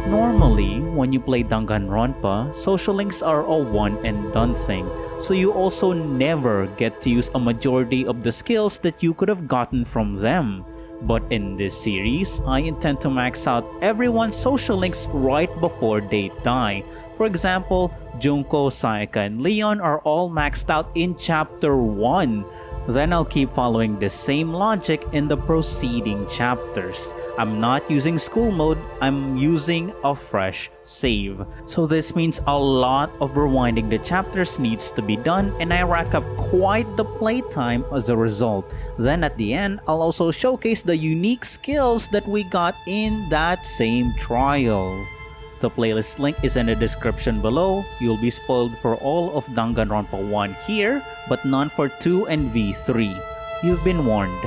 Normally, when you play Danganronpa, social links are a one and done thing, so you also never get to use a majority of the skills that you could have gotten from them. But in this series, I intend to max out everyone's social links right before they die. For example, Junko, Sayaka, and Leon are all maxed out in Chapter 1. Then I'll keep following the same logic in the preceding chapters. I'm not using school mode, I'm using a fresh save. So this means a lot of rewinding the chapters needs to be done, and I rack up quite the playtime as a result. Then at the end, I'll also showcase the unique skills that we got in that same trial. The playlist link is in the description below. You'll be spoiled for all of Danganronpa 1 here, but none for 2 and V3. You've been warned.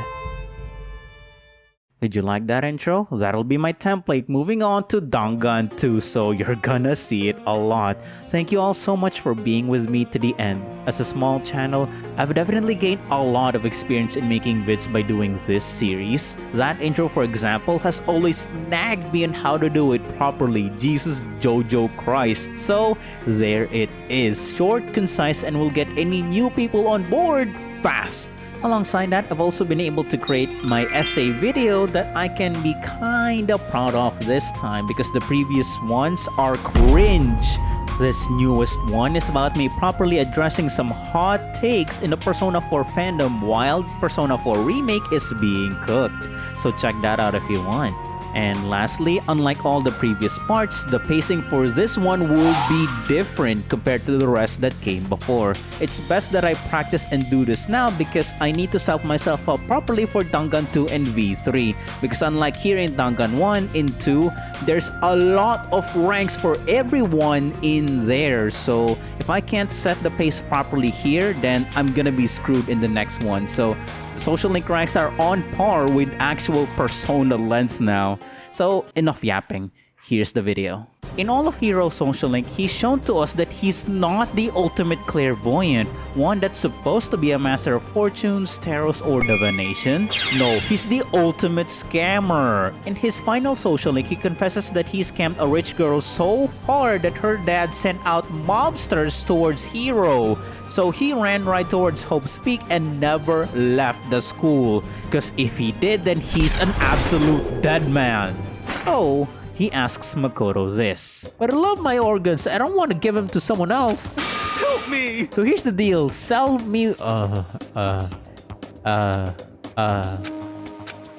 Did you like that intro? That'll be my template moving on to Dangan 2, so you're gonna see it a lot. Thank you all so much for being with me to the end. As a small channel, I've definitely gained a lot of experience in making vids by doing this series. That intro, for example, has always nagged me on how to do it properly. Jesus Jojo Christ. So there it is. Short, concise, and will get any new people on board fast. Alongside that, I've also been able to create my essay video that I can be kinda proud of this time because the previous ones are cringe. This newest one is about me properly addressing some hot takes in the Persona 4 fandom while Persona 4 Remake is being cooked. So check that out if you want. And lastly, unlike all the previous parts, the pacing for this one will be different compared to the rest that came before. It's best that I practice and do this now because I need to set myself up properly for Dangan 2 and V3. Because unlike here in Dangan 1, in 2, there's a lot of ranks for everyone in there. So if I can't set the pace properly here, then I'm gonna be screwed in the next one. So social link ranks are on par with actual Persona length now. So enough yapping, here's the video. In all of Hero's social link, he's shown to us that he's not the ultimate clairvoyant, one that's supposed to be a master of fortunes, tarots, or divination. No, he's the ultimate scammer. In his final social link, he confesses that he scammed a rich girl so hard that her dad sent out mobsters towards Hero. So he ran right towards Hope's Peak and never left the school. Because if he did, then he's an absolute dead man. So he asks Makoto this. But I love my organs. I don't want to give them to someone else. Help me! So here's the deal. Sell me...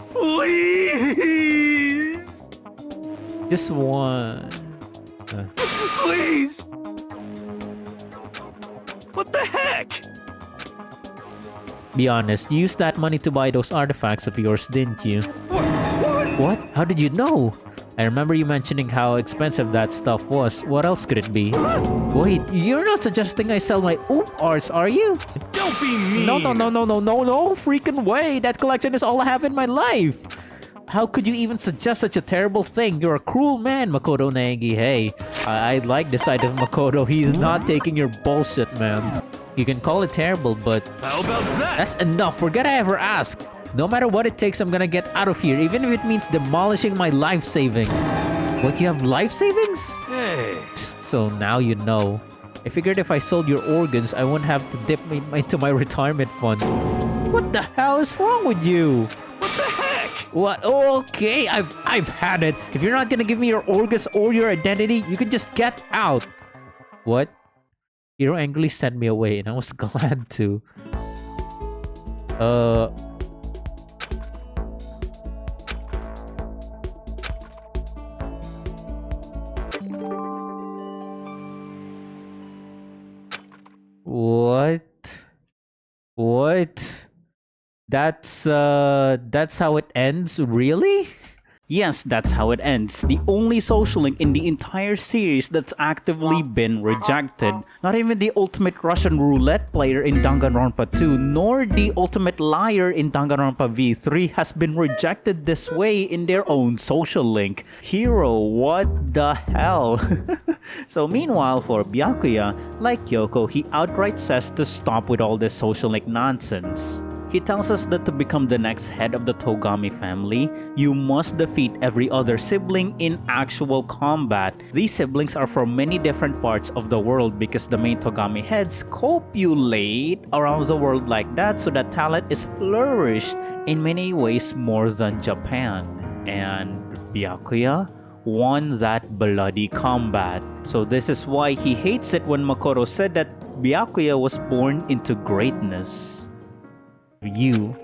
Please! Just one. Please! What the heck? Be honest, you used that money to buy those artifacts of yours, didn't you? What? How did you know? I remember you mentioning how expensive that stuff was. What else could it be? Wait, you're not suggesting I sell my oop arts, are you? Don't be mean! No freaking way! That collection is all I have in my life! How could you even suggest such a terrible thing? You're a cruel man, Makoto Nagi. Hey, I like the side of Makoto. He's not taking your bullshit, man. You can call it terrible, but... How about that? That's enough. Forget I ever asked. No matter what it takes, I'm gonna get out of here, even if it means demolishing my life savings. What, you have life savings? Hey. So now you know. I figured if I sold your organs, I wouldn't have to dip into my retirement fund. What the hell is wrong with you? What the heck? What? Oh, okay, I've had it. If you're not gonna give me your organs or your identity, you can just get out. What? Hiro angrily sent me away, and I was glad to. What? That's how it ends, really? Yes, that's how it ends. The only social link in the entire series that's actively been rejected. Not even the ultimate Russian roulette player in Danganronpa 2, nor the ultimate liar in Danganronpa V3 has been rejected this way in their own social link. Hero, what the hell? So meanwhile, for Byakuya, like Kyoko, he outright says to stop with all this social link nonsense. He tells us that to become the next head of the Togami family, you must defeat every other sibling in actual combat. These siblings are from many different parts of the world because the main Togami heads copulate around the world like that, so that talent is flourished in many ways more than Japan. And Byakuya won that bloody combat. So this is why he hates it when Makoto said that Byakuya was born into greatness. You.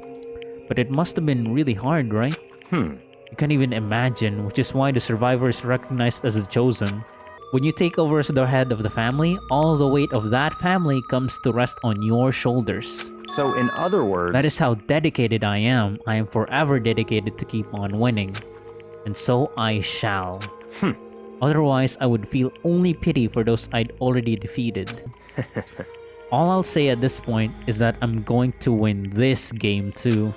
But it must have been really hard, right? You can't even imagine, which is why the survivor is recognized as the chosen. When you take over as the head of the family, all the weight of that family comes to rest on your shoulders. So in other words... That is how dedicated I am. I am forever dedicated to keep on winning. And so I shall. Otherwise, I would feel only pity for those I'd already defeated. All I'll say at this point is that I'm going to win this game too.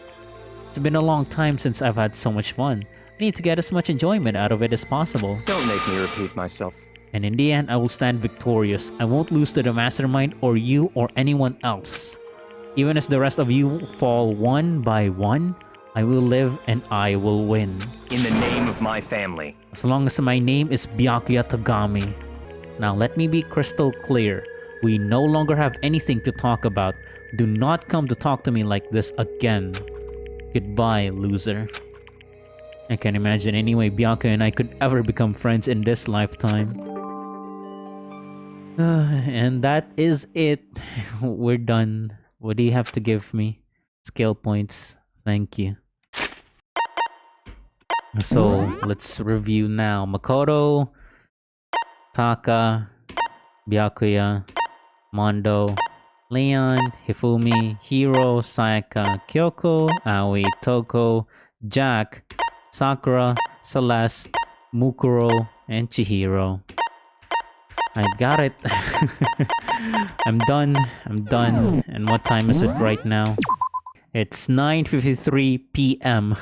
It's been a long time since I've had so much fun. I need to get as much enjoyment out of it as possible. Don't make me repeat myself. And in the end, I will stand victorious. I won't lose to the mastermind or you or anyone else. Even as the rest of you fall one by one, I will live and I will win. In the name of my family. As long as my name is Byakuya Togami. Now let me be crystal clear. We no longer have anything to talk about. Do not come to talk to me like this again. Goodbye, loser. I can't imagine any way Byakuya and I could ever become friends in this lifetime. And that is it. We're done. What do you have to give me? Skill points. Thank you. So, let's review now. Makoto, Taka, Byakuya, Mondo, Leon, Hifumi, Hiro, Sayaka, Kyoko, Aoi, Toko, Jack, Sakura, Celeste, Mukuro, and Chihiro. I got it. I'm done. And what time is it right now? It's 9:53 p.m.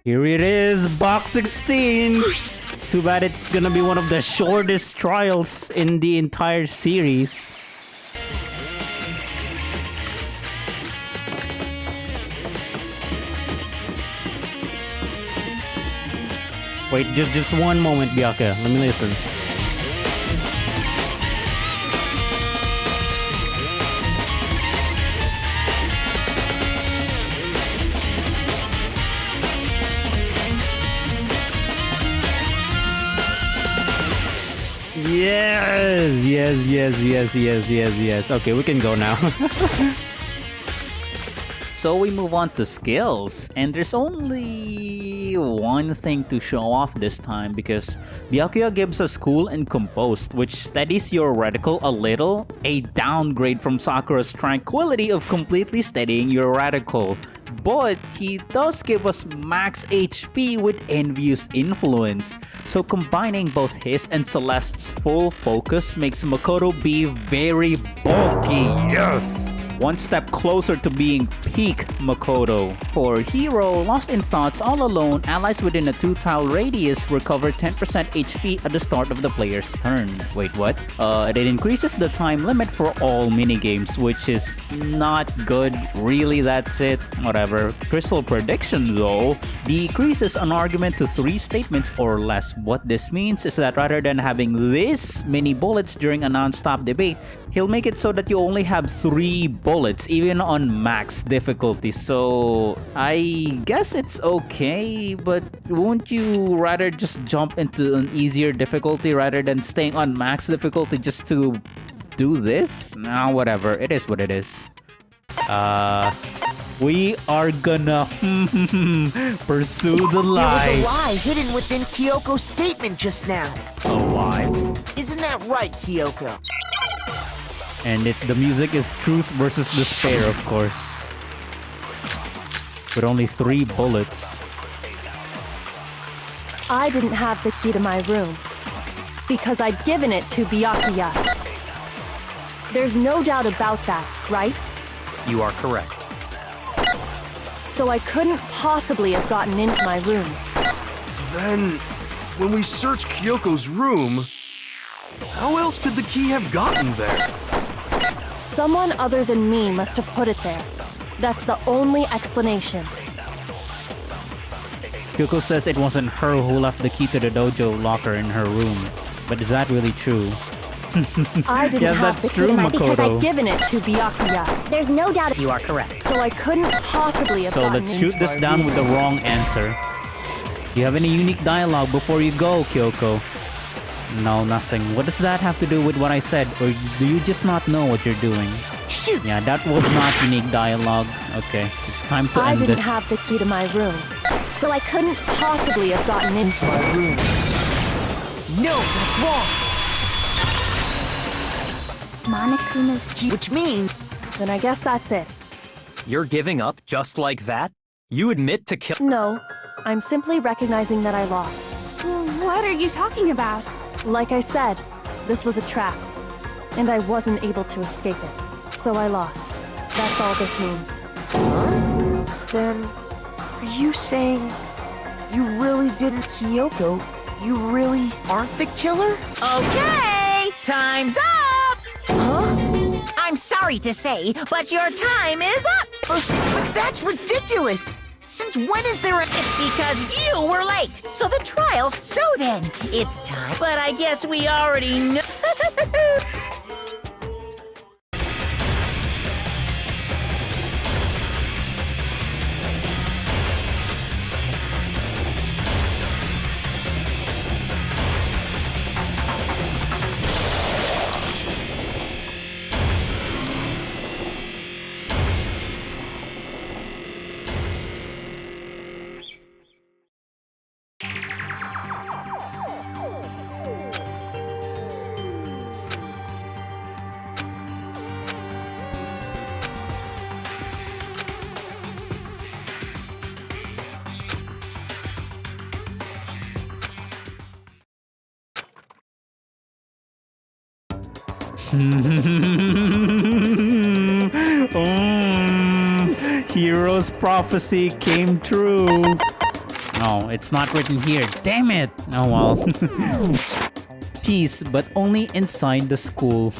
Here it is, box 16. Too bad it's gonna be one of the shortest trials in the entire series. Wait, just one moment, Byakuya. Let me listen. Yes. Okay, we can go now. So we move on to skills, and there's only one thing to show off this time because Byakuya gives us cool and composed, which steadies your reticle a little, a downgrade from Sakura's tranquility of completely steadying your reticle. But he does give us max HP with envious influence, so combining both his and Celeste's full focus makes Makoto be very bulky. Yes! One step closer to being peak Makoto. For Hiro, lost in thoughts all alone, allies within a 2-tile radius recover 10% HP at the start of the player's turn. Wait, what? It increases the time limit for all minigames, which is not good. Really, that's it? Whatever. Crystal Prediction, though, decreases an argument to 3 statements or less. What this means is that rather than having this many bullets during a non-stop debate, he'll make it so that you only have 3 bullets, even on max difficulty. So I guess it's okay, but won't you rather just jump into an easier difficulty rather than staying on max difficulty just to do this? Nah, whatever. It is what it is. We are gonna pursue the lie. There was a lie hidden within Kyoko's statement just now. A lie? Isn't that right, Kyoko? And the music is truth versus despair, of course. With only 3 bullets. I didn't have the key to my room because I'd given it to Byakuya. There's no doubt about that, right? You are correct. So I couldn't possibly have gotten into my room. Then when we searched Kyoko's room, how else could the key have gotten there? Someone other than me must have put it there. That's the only explanation. Kyoko says it wasn't her who left the key to the dojo locker in her room. But is that really true? I didn't Yes, have that's the key true, to my because Makoto. I'd given it to Byakuya. There's no doubt you are correct. So I couldn't possibly have So gotten let's into shoot this down with the wrong answer. Do you have any unique dialogue before you go, Kyoko? No, nothing. What does that have to do with what I said? Or do you just not know what you're doing? Shoot! Yeah, that was not unique dialogue. Okay, it's time to I end didn't this. have the key to my room. So I couldn't possibly have gotten into my room. No, that's wrong. Monokuma's key. Which means Then I guess that's it. You're giving up just like that? You admit to kill. No, I'm simply recognizing that I lost. What are you talking about? Like I said, this was a trap, and I wasn't able to escape it. So I lost. That's all this means. then are you saying you really didn't Kyoko? You really aren't the killer? Okay, time's up! Huh? I'm sorry to say, but your time is up! But that's ridiculous! Since when is there a... It's because you were late, so the trial's... So then, it's time. But I guess we already know... Hero's prophecy came true. No, it's not written here. Damn it! Oh well. Peace, but only inside the school.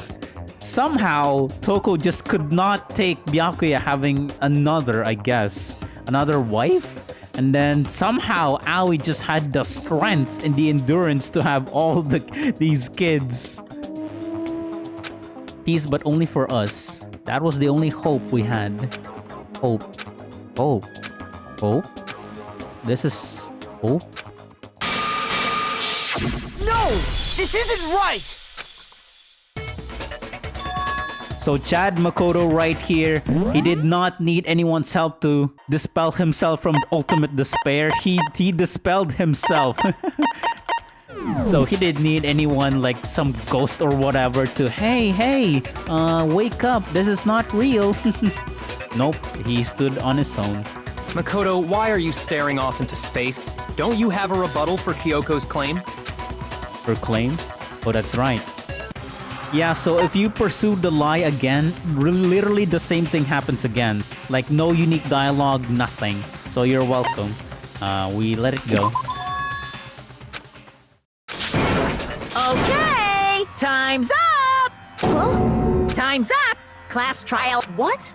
Somehow, Toko just could not take Byakuya having another, I guess. Another wife? And then somehow Aoi just had the strength and the endurance to have all these kids. Peace, but only for us. That was the only hope we had. Hope. Oh. Hope? This is... hope? No! This isn't right! So Chad Makoto right here, he did not need anyone's help to dispel himself from ultimate despair. He dispelled himself. So he didn't need anyone like some ghost or whatever to, hey, wake up, this is not real. Nope, he stood on his own. Makoto, why are you staring off into space? Don't you have a rebuttal for Kyoko's claim? Her claim? Oh, that's right. Yeah, so if you pursue the lie again, literally the same thing happens again. Like no unique dialogue, nothing. So you're welcome. We let it go. Okay, time's up! Huh? Time's up! Class trial... What?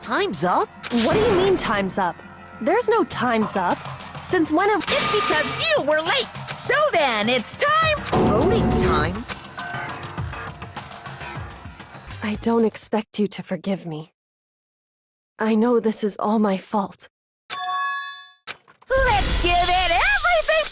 Time's up? What do you mean time's up? There's no time's up. Since when have... It's because you were late! So then, it's time... Voting time? I don't expect you to forgive me. I know this is all my fault. Let's give it everything!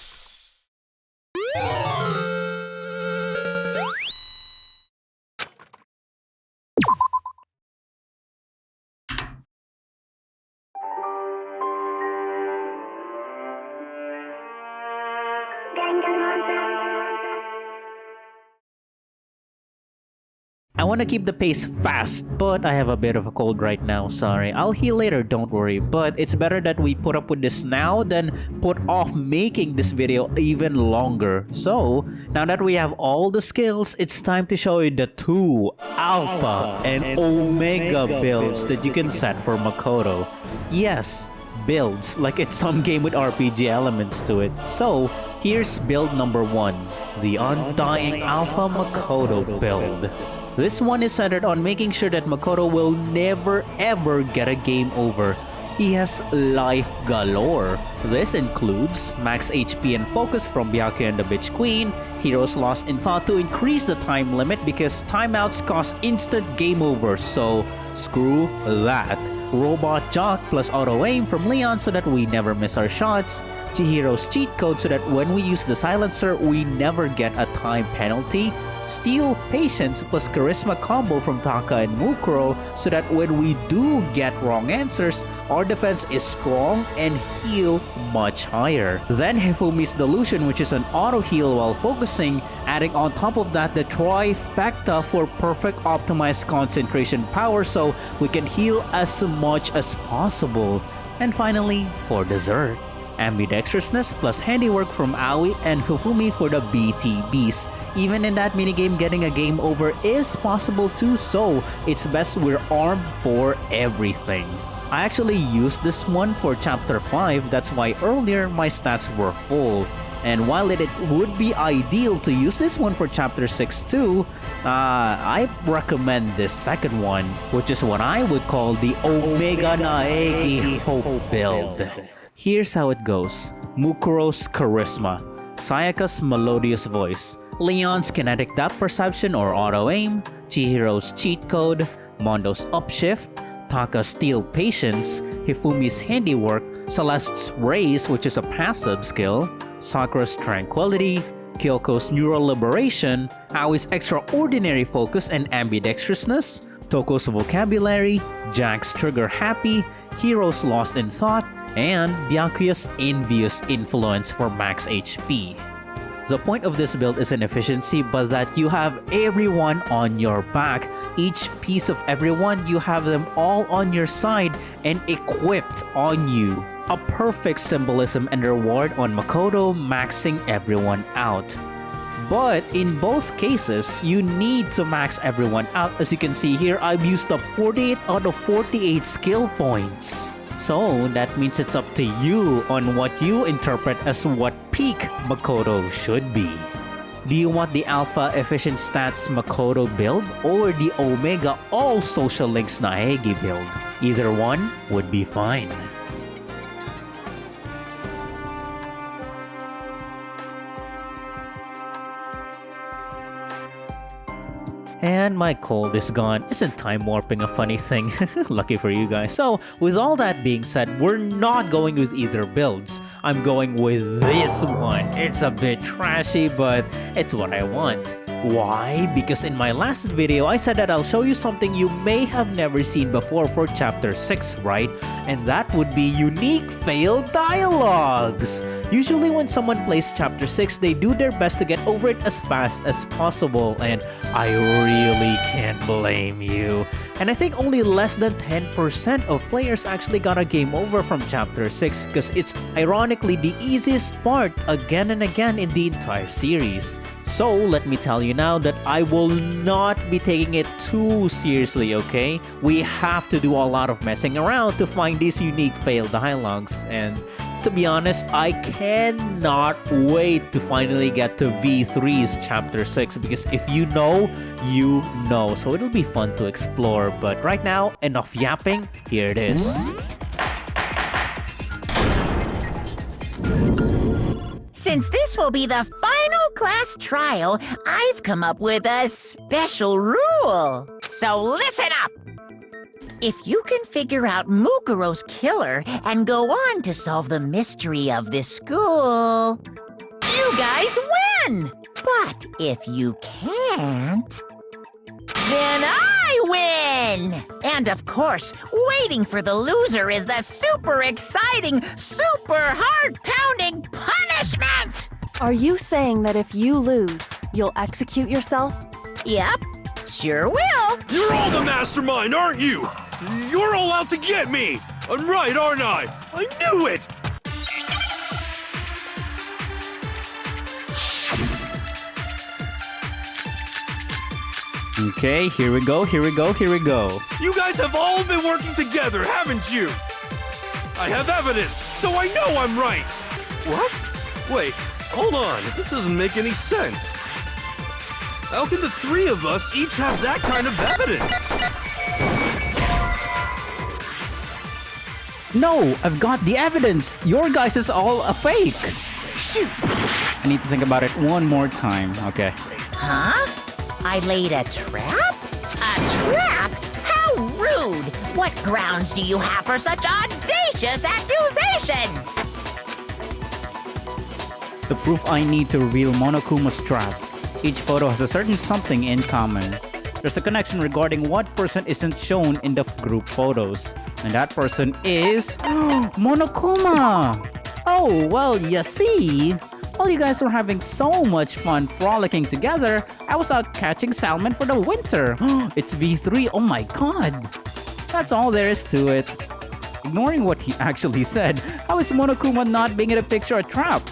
I want to keep the pace fast, but I have a bit of a cold right now, sorry. I'll heal later, don't worry. But it's better that we put up with this now than put off making this video even longer. So, now that we have all the skills, it's time to show you the 2 Alpha and Omega builds that you can set for Makoto. Yes, builds, like it's some game with RPG elements to it. So, here's build number 1, the Undying Alpha Makoto build. This one is centered on making sure that Makoto will never ever get a game over. He has life galore. This includes max HP and focus from Byakuya and the Bitch Queen, heroes lost in thought to increase the time limit because timeouts cause instant game over, so screw that. Robot Jock plus auto aim from Leon so that we never miss our shots. Chihiro's cheat code so that when we use the silencer we never get a time penalty. Steal Patience plus Charisma combo from Taka and Mukuro so that when we do get wrong answers, our defense is strong and heal much higher. Then Hifumi's Delusion, which is an auto heal while focusing, adding on top of that the trifecta for perfect optimized concentration power so we can heal as much as possible. And finally, for dessert, ambidextrousness plus handiwork from Aoi and Hifumi for the BTBs. Even in that minigame, getting a game over is possible too, so it's best we're armed for everything. I actually used this one for chapter 5, that's why earlier my stats were full. And while it would be ideal to use this one for chapter 6 too, I recommend this second one, which is what I would call the Omega Naegi Hope build. Here's how it goes. Mukuro's Charisma, Sayaka's melodious voice, Leon's kinetic depth perception or auto aim, Chihiro's cheat code, Mondo's upshift, Taka's steal patience, Hifumi's handiwork, Celeste's raise, which is a passive skill, Sakura's tranquility, Kyoko's neural liberation, Aoi's extraordinary focus and ambidextrousness, Toko's vocabulary, Jack's trigger happy, Hero's lost in thought, and Byakuya's envious influence for max HP. The point of this build isn't efficiency, but that you have everyone on your back. Each piece of everyone, you have them all on your side and equipped on you. A perfect symbolism and reward on Makoto maxing everyone out. But in both cases, you need to max everyone out. As you can see here, I've used up 48 out of 48 skill points. So that means it's up to you on what you interpret as what peak Makoto should be. Do you want the Alpha Efficient Stats Makoto build or the Omega All Social Links Naegi build? Either one would be fine. And my cold is gone. Isn't time warping a funny thing? Lucky for you guys. So, with all that being said, we're not going with either builds. I'm going with this one. It's a bit trashy, but it's what I want. Why? Because in my last video, I said that I'll show you something you may have never seen before for chapter 6, right? And that would be unique failed dialogues. Usually when someone plays chapter 6, they do their best to get over it as fast as possible, and I really can't blame you. And I think only less than 10% of players actually got a game over from chapter 6 because it's ironically the easiest part again and again in the entire series. So let me tell you now that I will not be taking it too seriously, okay? We have to do a lot of messing around to find these unique failed dialogues, and to be honest, I cannot wait to finally get to V3's chapter 6 because if you know, you know. So it'll be fun to explore, but right now, enough yapping, here it is. Since this will be the final class trial, I've come up with a special rule. So listen up! If you can figure out Mukuro's killer and go on to solve the mystery of this school, you guys win! But if you can't, then I win! And of course, waiting for the loser is the super exciting, super heart-pounding punishment! Are you saying that if you lose, you'll execute yourself? Yep, sure will. You're all the mastermind, aren't you? You're all out to get me! I'm right, aren't I? I knew it! Okay, here we go. You guys have all been working together, haven't you? I have evidence, so I know I'm right! What? Wait, hold on. This doesn't make any sense. How can the three of us each have that kind of evidence? No, I've got the evidence. Your guys is all a fake. Shoot! I need to think about it one more time. Okay. Huh? I laid a trap? A trap? How rude! What grounds do you have for such audacious accusations? The proof I need to reveal Monokuma's trap. Each photo has a certain something in common. There's a connection regarding what person isn't shown in the group photos. And that person is Monokuma! Oh, well, you see, while you guys were having so much fun frolicking together, I was out catching salmon for the winter. It's V3, oh my god! That's all there is to it. Ignoring what he actually said, how is Monokuma not being in the picture a trap?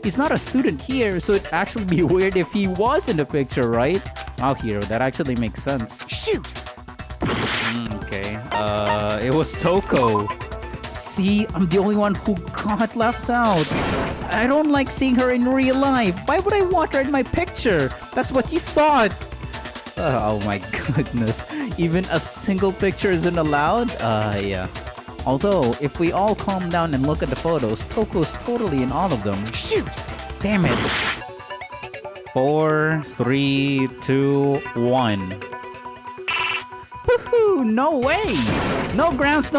He's not a student here, so it'd actually be weird if he was in the picture, right? Wow, Hero, that actually makes sense. Shoot! Okay, it was Toko. See, I'm the only one who got left out. I don't like seeing her in real life. Why would I want her in my picture? That's what you thought. Oh my goodness. Even a single picture isn't allowed? Yeah. Although, if we all calm down and look at the photos, Toko's totally in all of them. Shoot! Damn it. 4, 3, 2, 1. Woohoo! No way! No grounds,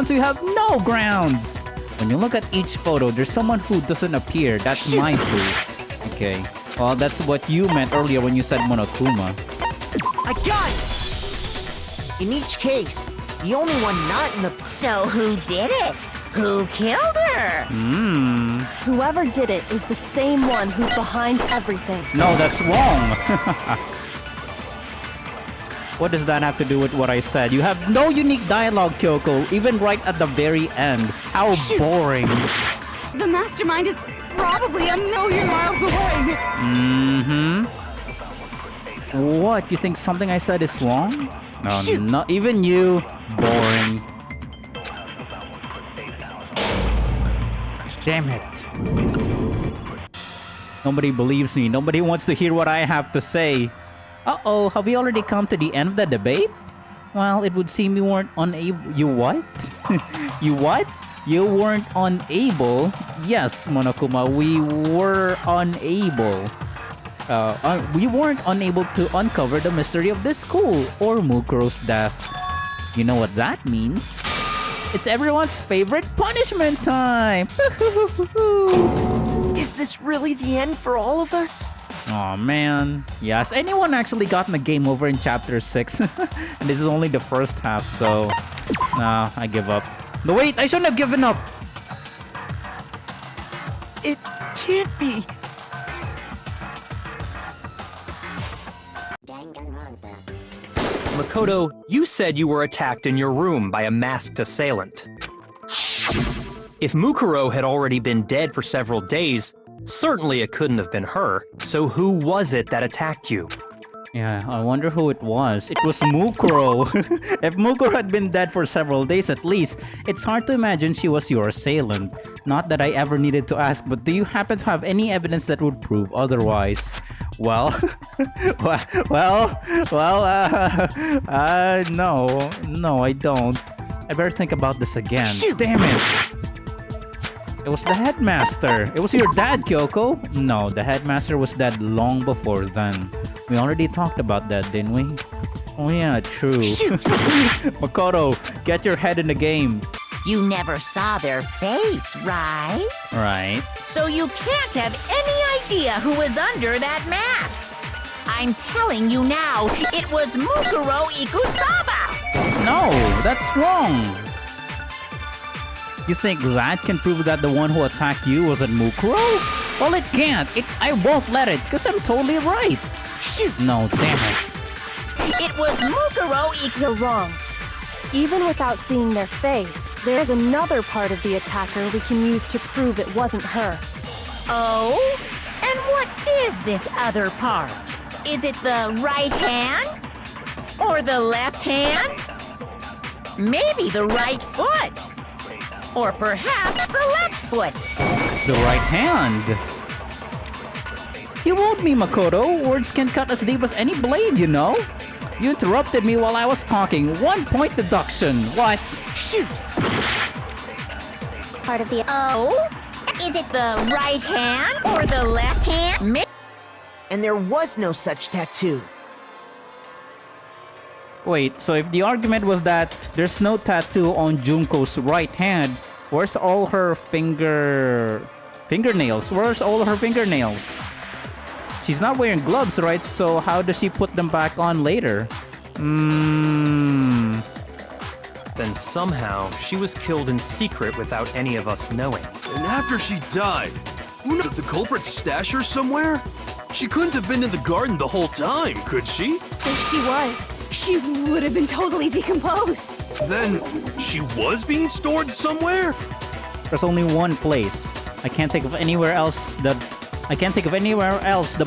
you have no grounds! When you look at each photo, there's someone who doesn't appear. That's my proof. Okay. Well, that's what you meant earlier when you said Monokuma. I got it! In each case, the only one not in the... So who did it? Who killed her? Whoever did it is the same one who's behind everything. No, that's wrong. What does that have to do with what I said? You have no unique dialogue, Kyoko, even right at the very end. How boring. The mastermind is probably a million miles away. What? You think something I said is wrong? No, not even you. Boring. Damn it. Nobody believes me. Nobody wants to hear what I have to say. Uh-oh, have we already come to the end of the debate? Well, it would seem you weren't unable... You what? You what? You weren't unable? Yes, Monokuma, we were unable. We weren't unable to uncover the mystery of this school or Mukuro's death. You know what that means? It's everyone's favorite punishment time! Is this really the end for all of us? Aw, man. Yes, anyone actually gotten the game over in Chapter 6? And this is only the first half, so... Nah, I give up. No, wait! I shouldn't have given up! It can't be. Makoto, you said you were attacked in your room by a masked assailant. If Mukuro had already been dead for several days, certainly it couldn't have been her. So who was it that attacked you? Yeah, I wonder who it was. It was Mukuro. If Mukuro had been dead for several days at least, it's hard to imagine she was your assailant. Not that I ever needed to ask, but do you happen to have any evidence that would prove otherwise? Well, no, I don't. I better think about this again. Shoot. Damn it! It was the headmaster. It was your dad, Kyoko. No, the headmaster was dead long before then. We already talked about that, didn't we? Oh yeah, true. Shoot. Makoto, get your head in the game. You never saw their face, right? Right. So you can't have any idea who was under that mask. I'm telling you now, it was Mukuro Ikusaba! No, that's wrong. You think that can prove that the one who attacked you wasn't Mukuro? Well, it can't. I won't let it, because I'm totally right. Shoot. No, damn it. It was Mukuro You're wrong. Even without seeing their face, there is another part of the attacker we can use to prove it wasn't her. Oh? And what is this other part? Is it the right hand? Or the left hand? Maybe the right foot? Or perhaps the left foot. It's the right hand. You owed me, Makoto. Words can cut as deep as any blade, you know? You interrupted me while I was talking. 1 point deduction. What? Shoot! Part of the. Oh? Is it the right hand or the left hand? And there was no such tattoo. Wait, so if the argument was that there's no tattoo on Junko's right hand, where's all her fingernails? Where's all her fingernails? She's not wearing gloves, right? So how does she put them back on later? Then somehow she was killed in secret without any of us knowing. And after she died, who knows if the culprit stashed her somewhere? She couldn't have been in the garden the whole time, could she? If she was, she would have been totally decomposed. Then she was being stored somewhere? There's only one place. I can't think of anywhere else the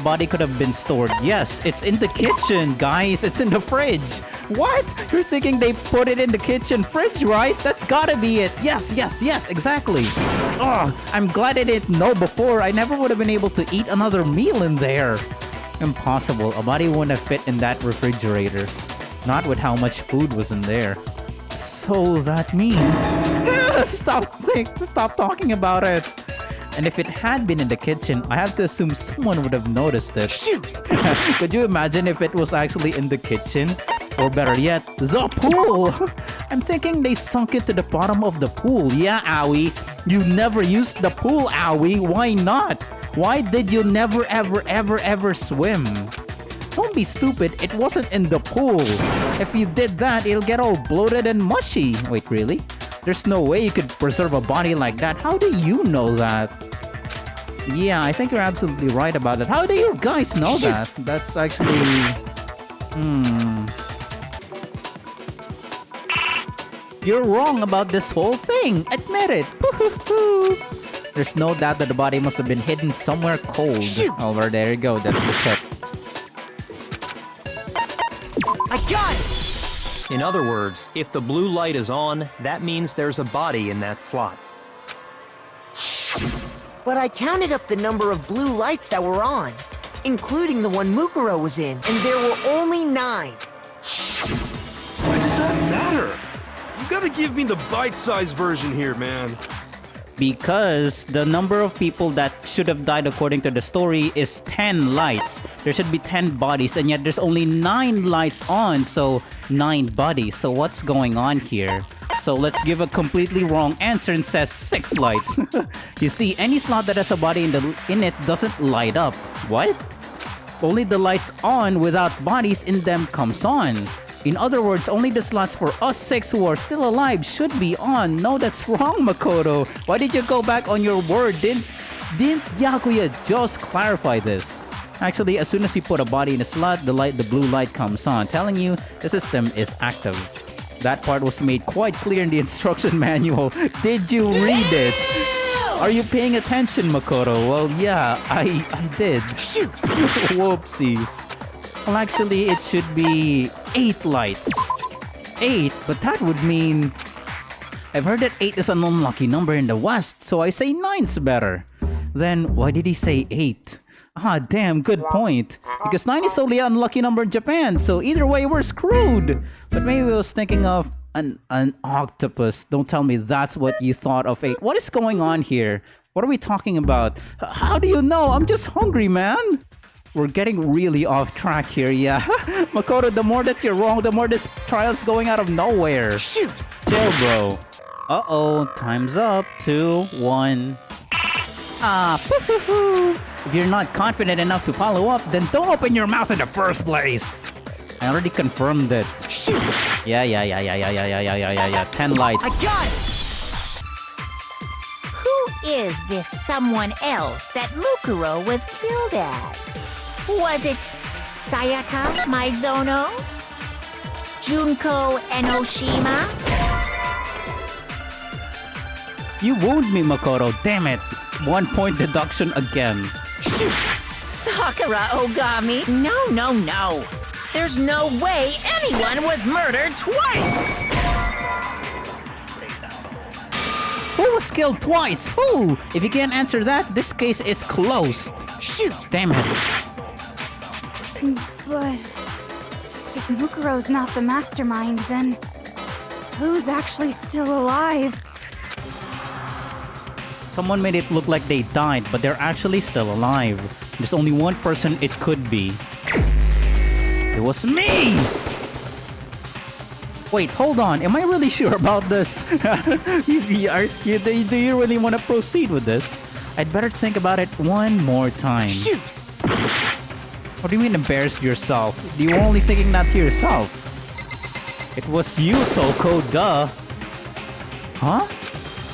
body could have been stored. Yes, it's in the kitchen, guys. It's in the fridge. What? You're thinking they put it in the kitchen fridge, right? That's gotta be it. Yes, exactly. Oh, I'm glad I didn't know before. I never would have been able to eat another meal in there. Impossible. A body wouldn't have fit in that refrigerator. Not with how much food was in there. So that means... Stop talking about it. And if it had been in the kitchen, I have to assume someone would have noticed it. Shoot! Could you imagine if it was actually in the kitchen? Or better yet, the pool! I'm thinking they sunk it to the bottom of the pool. Yeah, Aoi. You never used the pool, Aoi. Why not? Why did you never ever swim? Don't be stupid. It wasn't in the pool. If you did that, it'll get all bloated and mushy. Wait, really? There's no way you could preserve a body like that. How do you know that? Yeah, I think you're absolutely right about that. How do you guys know that? That's actually... You're wrong about this whole thing. Admit it. There's no doubt that the body must have been hidden somewhere cold. Shoot. Oh, well, there you go. That's the tip. I got it! In other words, if the blue light is on, that means there's a body in that slot. But I counted up the number of blue lights that were on, including the one Mukuro was in, and there were only 9. Why does that matter? You gotta give me the bite-sized version here, man. Because the number of people that should have died according to the story is 10 lights. There should be 10 bodies, and yet there's only 9 lights on, so 9 bodies. So what's going on here? So let's give a completely wrong answer and says 6 lights. You see, any slot that has a body in it doesn't light up. What? Only the lights on without bodies in them comes on. In other words, only the slots for us 6 who are still alive should be on. No, that's wrong, Makoto. Why did you go back on your word? Didn't Yakuya just clarify this? Actually, as soon as you put a body in a slot, the blue light comes on, telling you the system is active. That part was made quite clear in the instruction manual. Did you read it? Are you paying attention, Makoto? Well, yeah, I did. Shoot! Whoopsies. Well, actually, it should be 8 lights. 8? But that would mean... I've heard that 8 is an unlucky number in the West, so I say 9's better. Then, why did he say 8? Ah, damn, good point. Because 9 is only an unlucky number in Japan, so either way, we're screwed. But maybe I was thinking of an octopus. Don't tell me that's what you thought of 8. What is going on here? What are we talking about? How do you know? I'm just hungry, man. We're getting really off track here, yeah. Makoto, the more that you're wrong, the more this trial's going out of nowhere. Shoot! Chill, bro. Uh-oh, time's up. 2, 1. Ah, poo-hoo-hoo. If you're not confident enough to follow up, then don't open your mouth in the first place. I already confirmed it. Shoot! Yeah. 10 lights. I got it! Who is this someone else that Mukuro was killed as? Was it Sayaka Maizono? Junko Enoshima? You wound me, Makoto. Damn it. 1 point deduction again. Shoot! Sakura Ogami? No. There's no way anyone was murdered twice! Who killed twice. Whew! If you can't answer that, this case is closed. Shoot! Damn it. But if Mukuro's not the mastermind, then who's actually still alive? Someone made it look like they died, but they're actually still alive. There's only one person it could be. It was me! Wait, hold on. Am I really sure about this? Do you really want to proceed with this? I'd better think about it one more time. Shoot! What do you mean embarrass yourself? You're only thinking that to yourself. It was you, Toko, duh. Huh?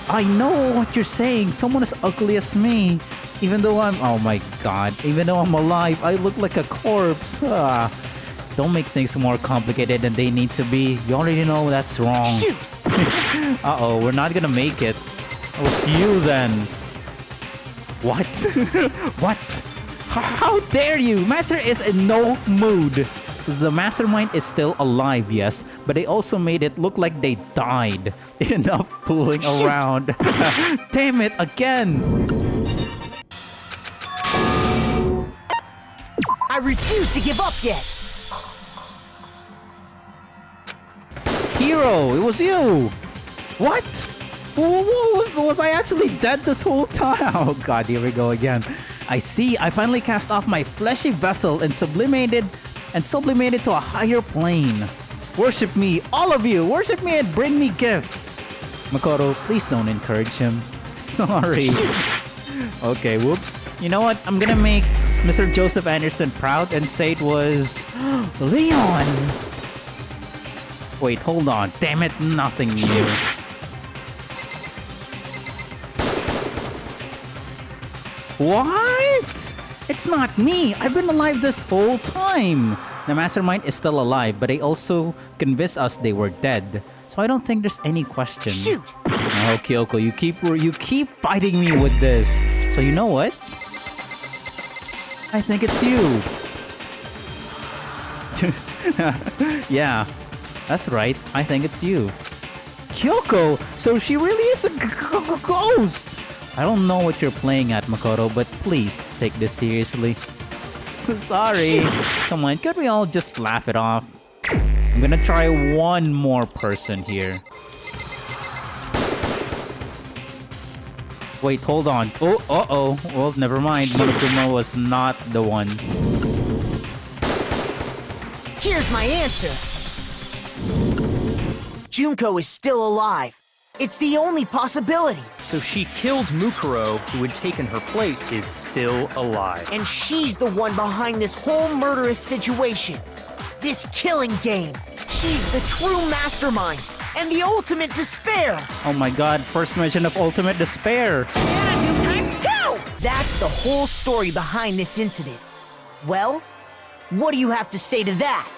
I know what you're saying. Someone as ugly as me. Even though I'm... Oh my god. Even though I'm alive, I look like a corpse. Don't make things more complicated than they need to be. You already know that's wrong. Shoot! Uh-oh, we're not gonna make it. It was you then. What? What? How dare you? Master is in no mood. The mastermind is still alive, yes, but they also made it look like they died. Enough fooling around. Damn it, again! I refuse to give up yet. Hero, it was you! What? Was I actually dead this whole time? Oh god, here we go again. I see, I finally cast off my fleshy vessel and sublimated to a higher plane. Worship me, all of you! Worship me and bring me gifts! Makoto, please don't encourage him. Sorry. Okay, whoops. You know what? I'm gonna make Mr. Joseph Anderson proud and say it was... Leon! Wait, hold on. Damn it, nothing new. What? It's not me. I've been alive this whole time. The mastermind is still alive, but they also convinced us they were dead. So I don't think there's any question. Shoot! Oh, Kyoko, you keep fighting me with this. So you know what? I think it's you. Yeah, that's right. I think it's you. Kyoko! So she really is a ghost! I don't know what you're playing at, Makoto, but please take this seriously. Sorry. Come on, could we all just laugh it off? I'm gonna try one more person here. Wait, hold on. Oh, uh-oh. Well, never mind. Monokuma was not the one. Here's my answer. Junko is still alive. It's the only possibility. So she killed Mukuro, who had taken her place, is still alive. And she's the one behind this whole murderous situation. This killing game. She's the true mastermind and the ultimate despair. Oh my god, first mention of ultimate despair. Xanadu times 2! That's the whole story behind this incident. Well, what do you have to say to that?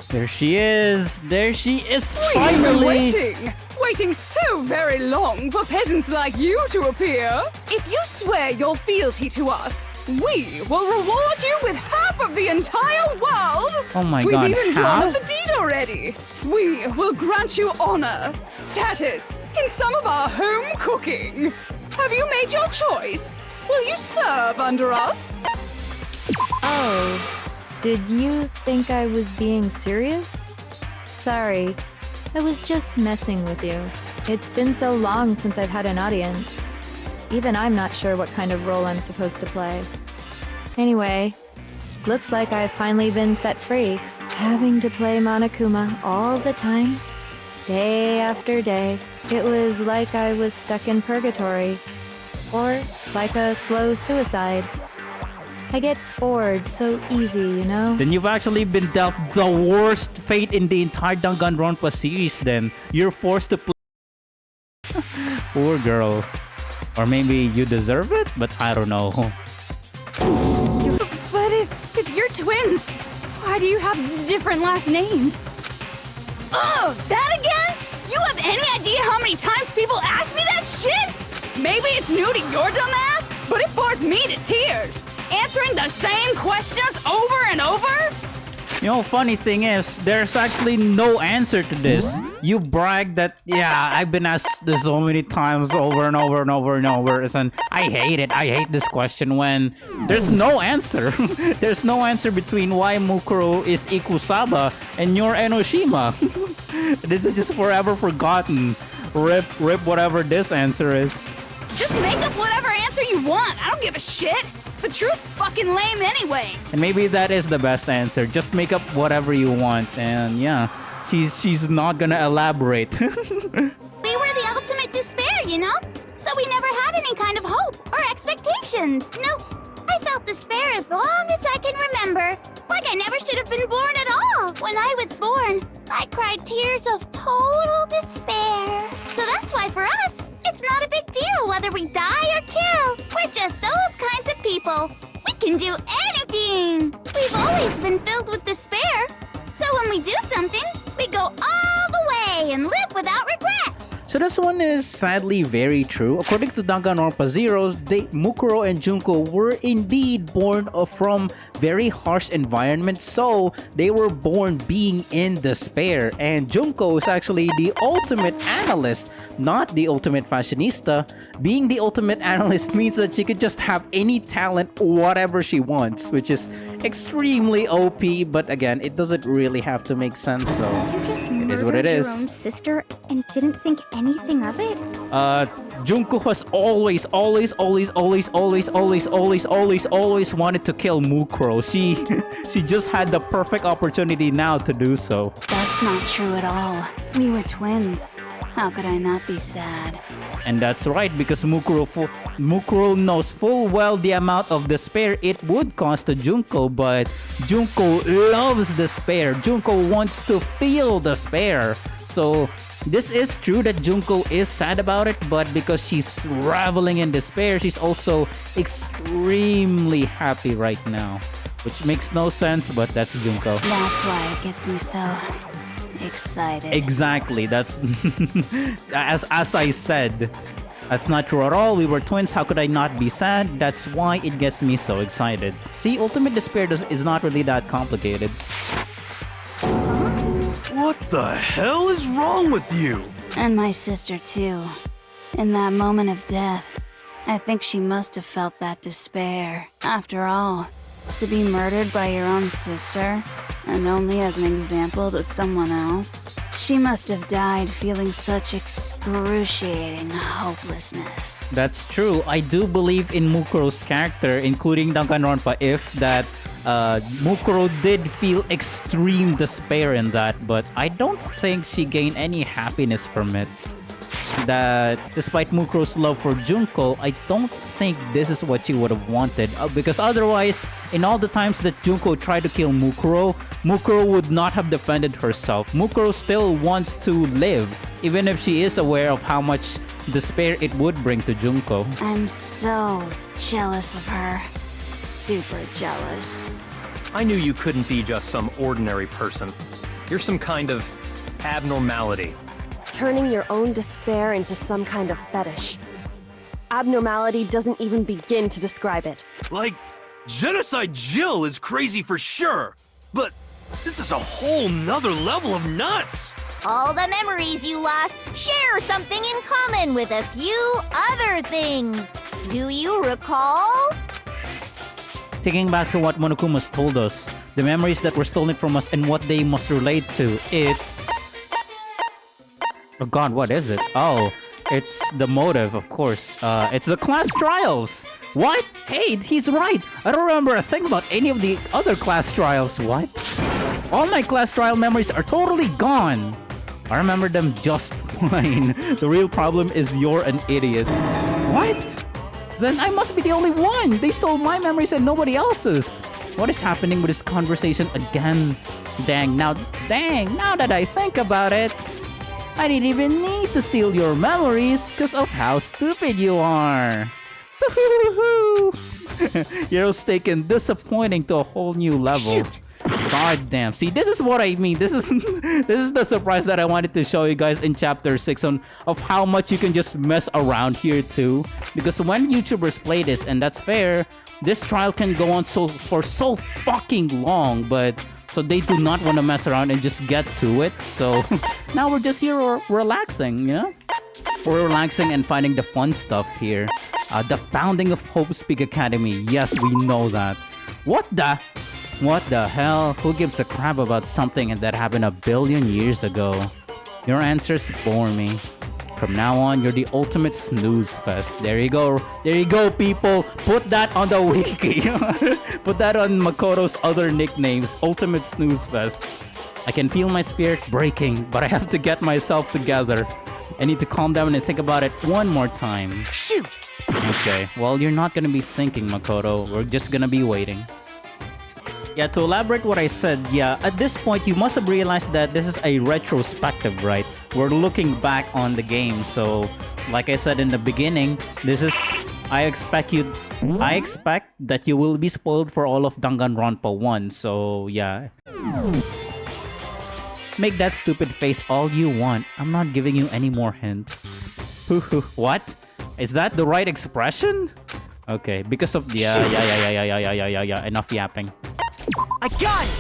There she is! There she is Finally! finally! Waiting so very long for peasants like you to appear. If you swear your fealty to us, we will reward you with half of the entire world! Oh my We've god, even drawn up half? the deed already! We will grant you honor, status, in some of our home cooking. Have you made your choice? Will you serve under us? Oh, did you think I was being serious? Sorry, I was just messing with you. It's been so long since I've had an audience. Even I'm not sure what kind of role I'm supposed to play. Anyway, looks like I've finally been set free. Having to play Monokuma all the time, day after day. It was like I was stuck in purgatory. Or like a slow suicide. I get bored so easy, you know? Then you've actually been dealt the worst fate in the entire Danganronpa series then. You're forced to play... Poor girl. Or maybe you deserve it? But I don't know. But if you're twins, why do you have different last names? Oh, that again? You have any idea how many times people ask me that shit? Maybe it's new to your dumb ass, but it bores me to tears. Answering the same questions over and over? You know, funny thing is, there's actually no answer to this. You brag that, yeah, I've been asked this so many times over and over and over and over, and I hate it. I hate this question when there's no answer. There's no answer between why Mukuro is Ikusaba and you're Enoshima. This is just forever forgotten. Rip whatever this answer is. Just make up whatever answer you want. I don't give a shit. The truth's fucking lame anyway. And maybe that is the best answer. Just make up whatever you want. And yeah, she's not gonna elaborate. We were the ultimate despair, you know? So we never had any kind of hope or expectations. Nope. I felt despair as long as I can remember. Like I never should have been born at all. When I was born, I cried tears of total despair. So that's why for us, it's not a big deal whether we die or kill. We're just those kinds of people. We can do anything. We've always been filled with despair. So when we do something, we go all the way and live without regret. So this one is sadly very true. According to Danganronpa Zero, Mukuro and Junko were indeed born from very harsh environments, so they were born being in despair. And Junko is actually the ultimate analyst, not the ultimate fashionista. Being the ultimate analyst means that she could just have any talent, whatever she wants, which is extremely OP, but again, it doesn't really have to make sense, so You just it is what it murdered is. your own sister and didn't think anything of it? Junko has always wanted to kill Mukuro. She just had the perfect opportunity now to do so. That's not true at all. We were twins. How could I not be sad? And that's right, because Mukuro knows full well the amount of despair it would cause to Junko, but Junko loves despair. Junko wants to feel despair. So this is true that Junko is sad about it, but because she's reveling in despair, she's also extremely happy right now. Which makes no sense, but that's Junko. That's why it gets me so excited. Exactly, that's as I said, that's not true at all. We were twins, how could I not be sad? That's why it gets me so excited. See, ultimate despair is not really that complicated. What the hell is wrong with you? And my sister too. In that moment of death, I think she must have felt that despair. After all, to be murdered by your own sister, and only as an example to someone else, she must have died feeling such excruciating hopelessness. That's true. I do believe in Mukuro's character, including Danganronpa, if that Mukuro did feel extreme despair in that, but I don't think she gained any happiness from it. That despite Mukuro's love for Junko, I don't think this is what she would have wanted, because otherwise, in all the times that Junko tried to kill Mukuro, Mukuro would not have defended herself. Mukuro still wants to live, even if she is aware of how much despair it would bring to Junko. I'm so jealous of her. Super jealous. I knew you couldn't be just some ordinary person. You're some kind of abnormality. Turning your own despair into some kind of fetish. Abnormality doesn't even begin to describe it. Like, Genocide Jill is crazy for sure, but this is a whole nother level of nuts! All the memories you lost share something in common with a few other things. Do you recall? Thinking back to what Monokuma's told us, the memories that were stolen from us and what they must relate to, it's... Oh god, what is it? Oh, it's the motive, of course. It's the class trials! What? Hey, he's right! I don't remember a thing about any of the other class trials. What? All my class trial memories are totally gone! I remember them just fine. The real problem is you're an idiot. What? Then I must be the only one! They stole my memories and nobody else's! What is happening with this conversation again? Dang, now that I think about it, I didn't even need to steal your memories because of how stupid you are. Hero's taken disappointing to a whole new level. Shoot! God damn. See, this is what I mean. This is this is the surprise that I wanted to show you guys in chapter 6 of how much you can just mess around here too. Because when YouTubers play this, and that's fair, this trial can go on for so fucking long, but so they do not want to mess around and just get to it. So now we're just here relaxing, you know? We're relaxing and finding the fun stuff here. The founding of Hope's Peak Academy. Yes, we know that. What the hell? Who gives a crap about something that happened a billion years ago? Your answers bore me. From now on, you're the ultimate snooze fest. There you go. There you go, people. Put that on the wiki. Put that on Makoto's other nicknames. Ultimate snooze fest. I can feel my spirit breaking, but I have to get myself together. I need to calm down and think about it one more time. Shoot! Okay, well, you're not gonna be thinking, Makoto. We're just gonna be waiting. Yeah, to elaborate what I said, yeah, at this point, you must have realized that this is a retrospective, right? We're looking back on the game, so like I said in the beginning, this is... I expect that you will be spoiled for all of Danganronpa 1, so yeah. Make that stupid face all you want. I'm not giving you any more hints. What? Is that the right expression? Okay, because of... Yeah. Enough yapping. I got it!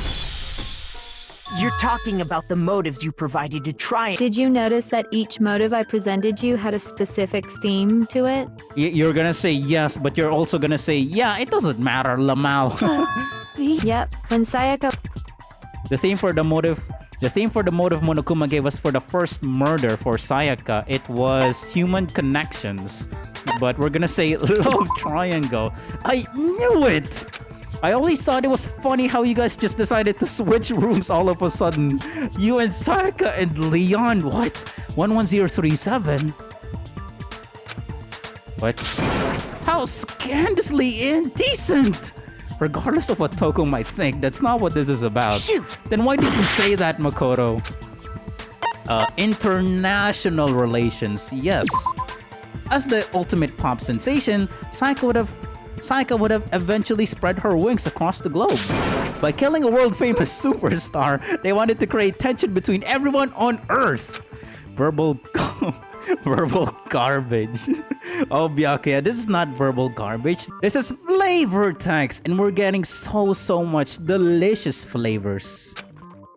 You're talking about the motives you provided to try and... Did you notice that each motive I presented you had a specific theme to it? You're gonna say yes, but you're also gonna say, yeah, it doesn't matter, Lamau. Yep, when Sayaka... The theme for the motive Monokuma gave us for the first murder for Sayaka, it was human connections. But we're gonna say love triangle. I knew it! I always thought it was funny how you guys just decided to switch rooms all of a sudden. You and Sayaka and Leon, what? 11037? What? How scandalously indecent! Regardless of what Toko might think, that's not what this is about. Shoot! Then why did you say that, Makoto? International relations, yes. As the ultimate pop sensation, Sayaka would have eventually spread her wings across the globe. By killing a world-famous superstar, they wanted to create tension between everyone on Earth. Verbal garbage. Oh, Byakuya, this is not verbal garbage. This is flavor text, and we're getting so much delicious flavors.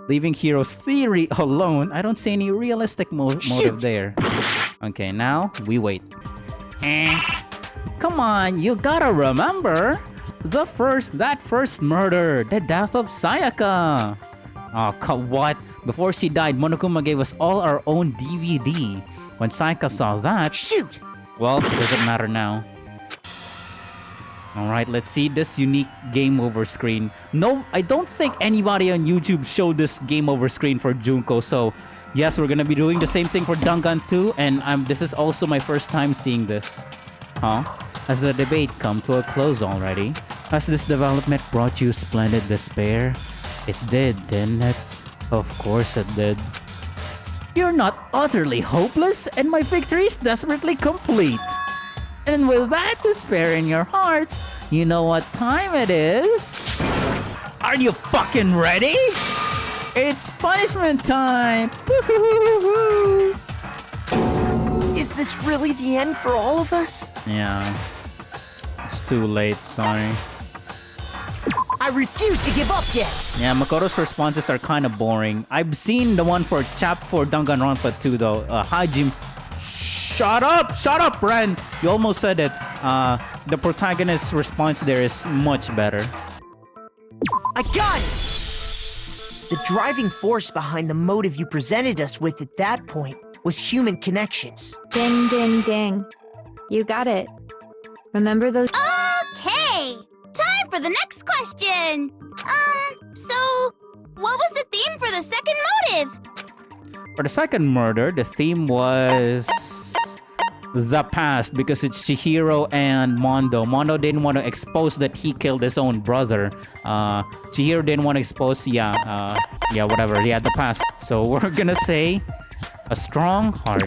Leaving Hero's theory alone, I don't see any realistic motive there. Okay, now we wait. Come on, you gotta remember that first murder, the death of Sayaka. Oh, what? Before she died, Monokuma gave us all our own DVD. When Sayaka saw that... Shoot! Well, it doesn't matter now. Alright, let's see this unique game over screen. No, I don't think anybody on YouTube showed this game over screen for Junko, so... Yes, we're gonna be doing the same thing for Dangan 2, and this is also my first time seeing this. Huh? Has the debate come to a close already? Has this development brought you splendid despair? It did, didn't it? Of course it did. You're not utterly hopeless, and my victory is desperately complete. And with that despair in your hearts, you know what time it is? Are you fucking ready? It's punishment time! Is this really the end for all of us? Yeah. It's too late, sorry. I refuse to give up yet! Yeah, Makoto's responses are kind of boring. I've seen the one for Danganronpa 2 though. Hajime... Shut up, Ren! You almost said it. The protagonist's response there is much better. I got it! The driving force behind the motive you presented us with at that point was human connections. Ding, ding, ding. You got it. Remember those... Okay! Time for the next question! So... what was the theme for the second motive? For the second murder, the theme was... the past, because it's Chihiro and Mondo. Mondo didn't want to expose that he killed his own brother. Chihiro didn't want to expose... whatever. Yeah, the past. So we're gonna say... a strong heart.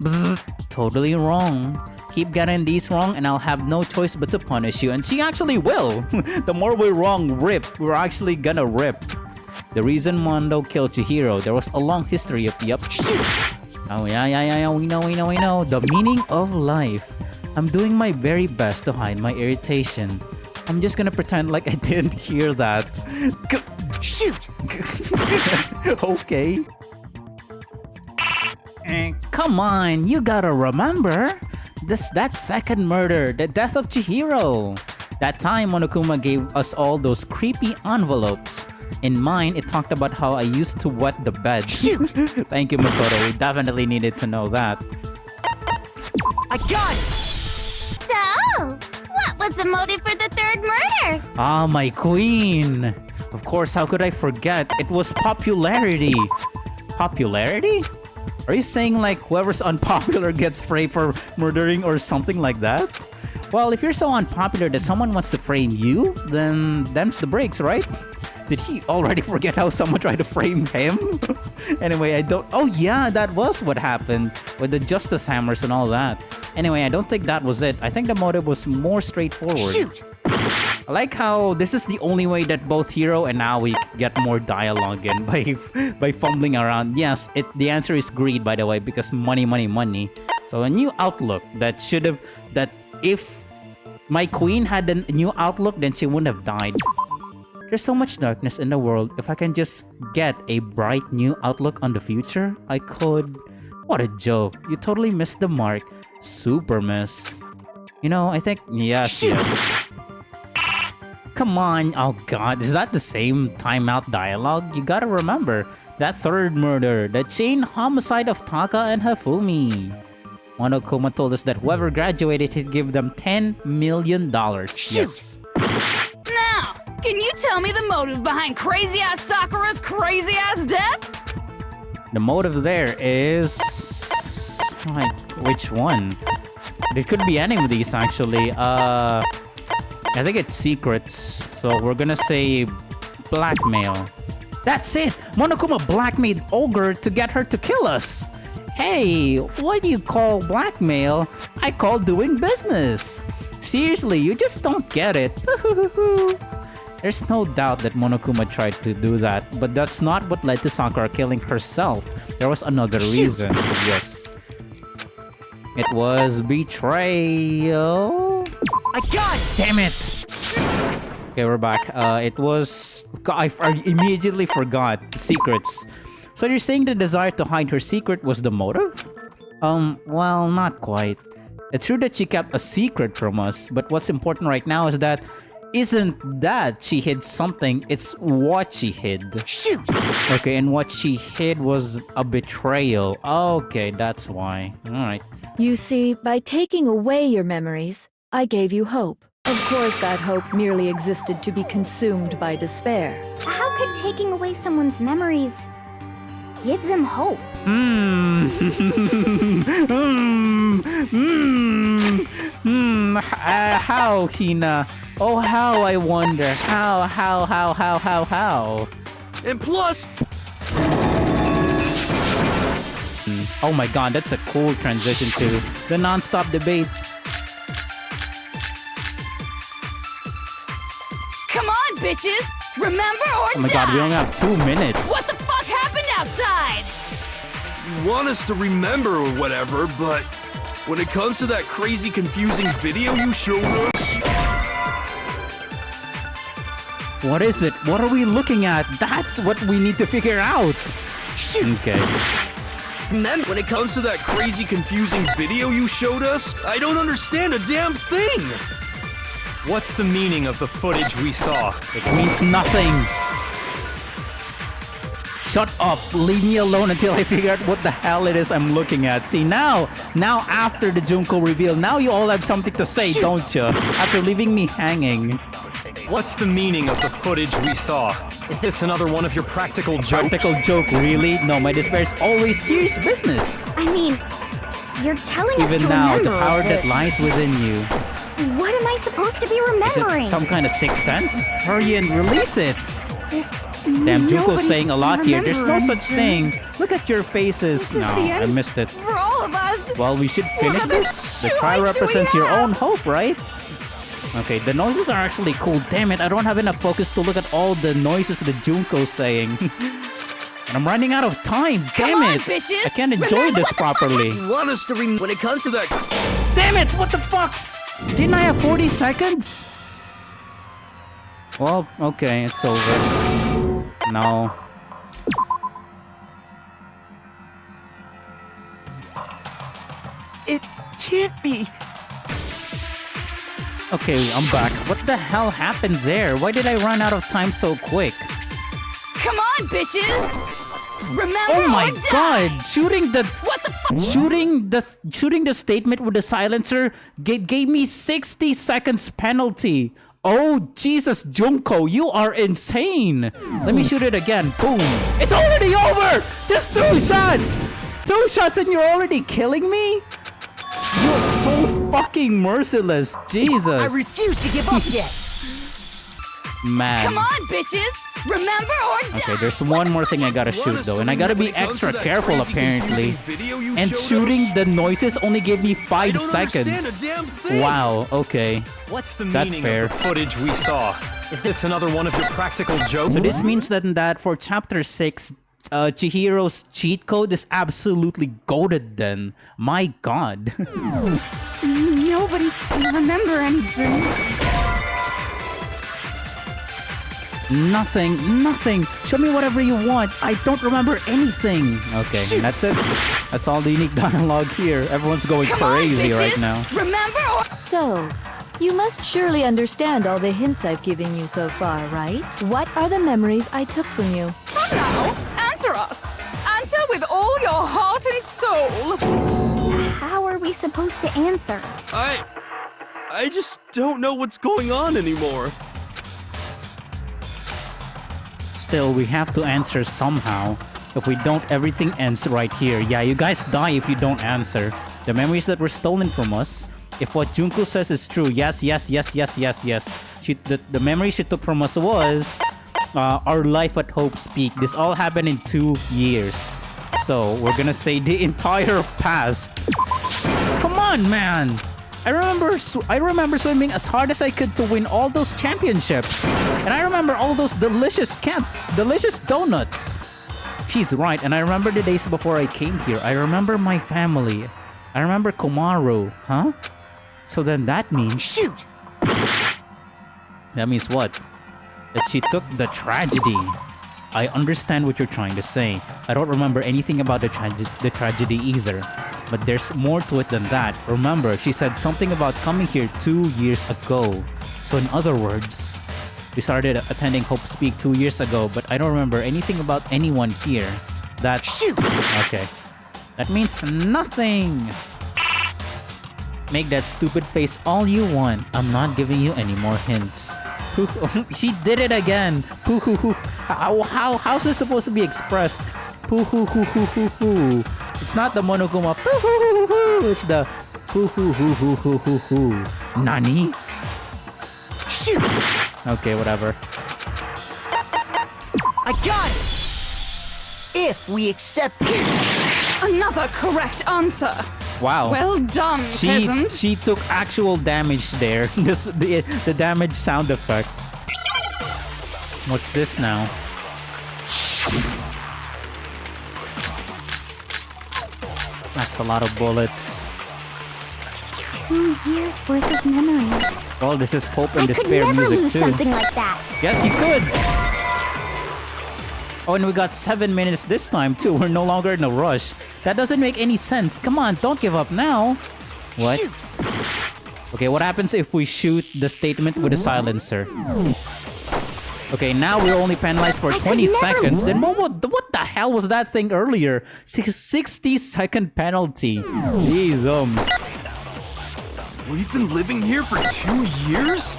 Bzz, totally wrong. Keep getting these wrong and I'll have no choice but to punish you. And she actually will. The more we're wrong, we're actually gonna rip. The reason Mondo killed Chihiro, there was a long history of Shoot! Oh yeah, we know. The meaning of life. I'm doing my very best to hide my irritation. I'm just gonna pretend like I didn't hear that. Shoot! Okay. Come on, you gotta remember. That second murder, the death of Chihiro. That time Monokuma gave us all those creepy envelopes. In mine, it talked about how I used to wet the bed. Shoot! Thank you, Makoto. We definitely needed to know that. I got it! So, what was the motive for the third murder? Ah, my queen. Of course, how could I forget? It was popularity. Popularity? Are you saying like whoever's unpopular gets framed for murdering or something like that? Well, if you're so unpopular that someone wants to frame you, then them's the breaks, right? Did he already forget how someone tried to frame him? Anyway, I don't... Oh yeah, that was what happened with the Justice Hammers and all that. Anyway, I don't think that was it. I think the motive was more straightforward. Shoot! I like how this is the only way that both Hiro and Aoi get more dialogue in by fumbling around. Yes, the answer is greed, by the way, because money. So a new outlook that if my queen had a new outlook, then she wouldn't have died. There's so much darkness in the world. If I can just get a bright new outlook on the future, I could... What a joke. You totally missed the mark. Super miss. You know, I think... Yes. Come on. Oh god, is that the same timeout dialogue? You gotta remember, that third murder, the chain homicide of Taka and Hifumi. Monokuma told us that whoever graduated, he'd give them $10 million. Yes. Now, can you tell me the motive behind crazy-ass Sakura's crazy-ass death? The motive there is... Like, which one? It could be any of these, actually. I think it's secrets. So we're gonna say blackmail. That's it! Monokuma blackmailed Ogre to get her to kill us! Hey, what do you call blackmail? I call doing business! Seriously, you just don't get it. There's no doubt that Monokuma tried to do that, but that's not what led to Sakura killing herself. There was another reason. Yes. It was betrayal. I got it! Damn it! Okay, we're back. It was... I immediately forgot. Secrets. So you're saying the desire to hide her secret was the motive? Well, not quite. It's true that she kept a secret from us, but what's important right now is that isn't that she hid something, it's what she hid. Shoot! Okay, and what she hid was a betrayal. Okay, that's why. Alright. You see, by taking away your memories, I gave you hope. Of course, that hope merely existed to be consumed by despair. How could taking away someone's memories give them hope? How, Hina? Oh, how, I wonder. How? And plus... Oh my god, that's a cool transition to the non-stop debate. Come on, bitches! Remember or die! Oh my god, we only have 2 minutes. What the fuck happened outside? You want us to remember or whatever, but when it comes to that crazy confusing video you showed us... What is it? What are we looking at? That's what we need to figure out. Shoot! Okay. And then when it comes to that crazy confusing video you showed us, I don't understand a damn thing! What's the meaning of the footage we saw? It means nothing. Shut up. Leave me alone until I figure out what the hell it is I'm looking at. See, now after the Junko reveal, now you all have something to say, don't you? After leaving me hanging. What's the meaning of the footage we saw? Is this another one of your practical jokes? Practical joke, really? No, my despair is always serious business. I mean, you're telling us Even to now, remember the power it. that lies within you. What am I supposed to be Is remembering? it some kind of sixth sense? Hurry and release it. Damn, Junko's Nobody saying a lot here. There's no remember such thing. Look at your faces. This is No, the I end missed it. for all of us. Well, we should finish other this. The choice try do we represents your have? own hope, right? Okay, the noises are actually cool. Damn it, I don't have enough focus to look at all the noises that Junko's saying. And I'm running out of time. Damn Come on, it. bitches. I can't enjoy this properly. Want us to when it comes to that. Damn it, what the fuck? Didn't I have 40 seconds? Well, okay, it's over. No. It can't be. Okay, I'm back. What the hell happened there? Why did I run out of time so quick? Come on, bitches. Remember Oh my or die. god! Shooting the What the fuck? shooting the statement with the silencer gave me 60 seconds penalty. Oh Jesus, Junko, you are insane! Let me shoot it again. Boom! It's already over! Just 2 shots! 2 shots and you're already killing me? You're so fucking merciless. Jesus. I refuse to give up yet. Man. Come on, bitches. Remember or die. Okay, there's one more thing I gotta shoot though, and I gotta be extra careful apparently. And shooting the noises only gave me 5 seconds. Wow, okay. What's the That's meaning fair. of the footage we saw? Is this another one of your practical jokes? So this means that for chapter 6, Chihiro's cheat code is absolutely goated then. My god. Nobody can remember anything. Nothing. Show me whatever you want. I don't remember anything. Okay, that's it. That's all the unique dialogue here. Everyone's going Come on, crazy bitches. right now. Remember or So, you must surely understand all the hints I've given you so far, right? What are the memories I took from you? Come now. Answer us. Answer with all your heart and soul. How are we supposed to answer? I just don't know what's going on anymore. Still, we have to answer somehow. If we don't, everything ends right here. Yeah, you guys die if you don't answer. The memories that were stolen from us. If what Junko says is true, yes. The memory she took from us was our life at Hope's Peak. This all happened in 2 years. So, we're gonna say the entire past. Come on, man! I remember swimming as hard as I could to win all those championships. And I remember all those delicious donuts. She's right, and I remember the days before I came here. I remember my family. I remember Komaru, huh? So then that means... Shoot! That means what? That she took the tragedy. I understand what you're trying to say. I don't remember anything about the tragedy either. But there's more to it than that. Remember, she said something about coming here 2 years ago. So in other words, we started attending Hope's Peak 2 years ago, but I don't remember anything about anyone here. That's... Shoot! Okay. That means nothing! Make that stupid face all you want. I'm not giving you any more hints. She did it again! How's this supposed to be expressed? It's not the monokuma. It's the Nani? Shoot! Okay, whatever. I got it! If we accept another correct answer. Wow. Well done, peasant. She took actual damage there. The damage sound effect. What's this now? That's a lot of bullets. 2 years worth of memories. Well, this is Hope and I could Despair never music lose too. something like that. Yes, you could! Oh, and we got 7 minutes this time too. We're no longer in a rush. That doesn't make any sense. Come on, don't give up now. What? Shoot. Okay, what happens if we shoot the statement with a silencer? Okay, now we're only penalized for 20 seconds. Then what the hell was that thing earlier? 60-second penalty. Jeez, We've been living here for 2 years?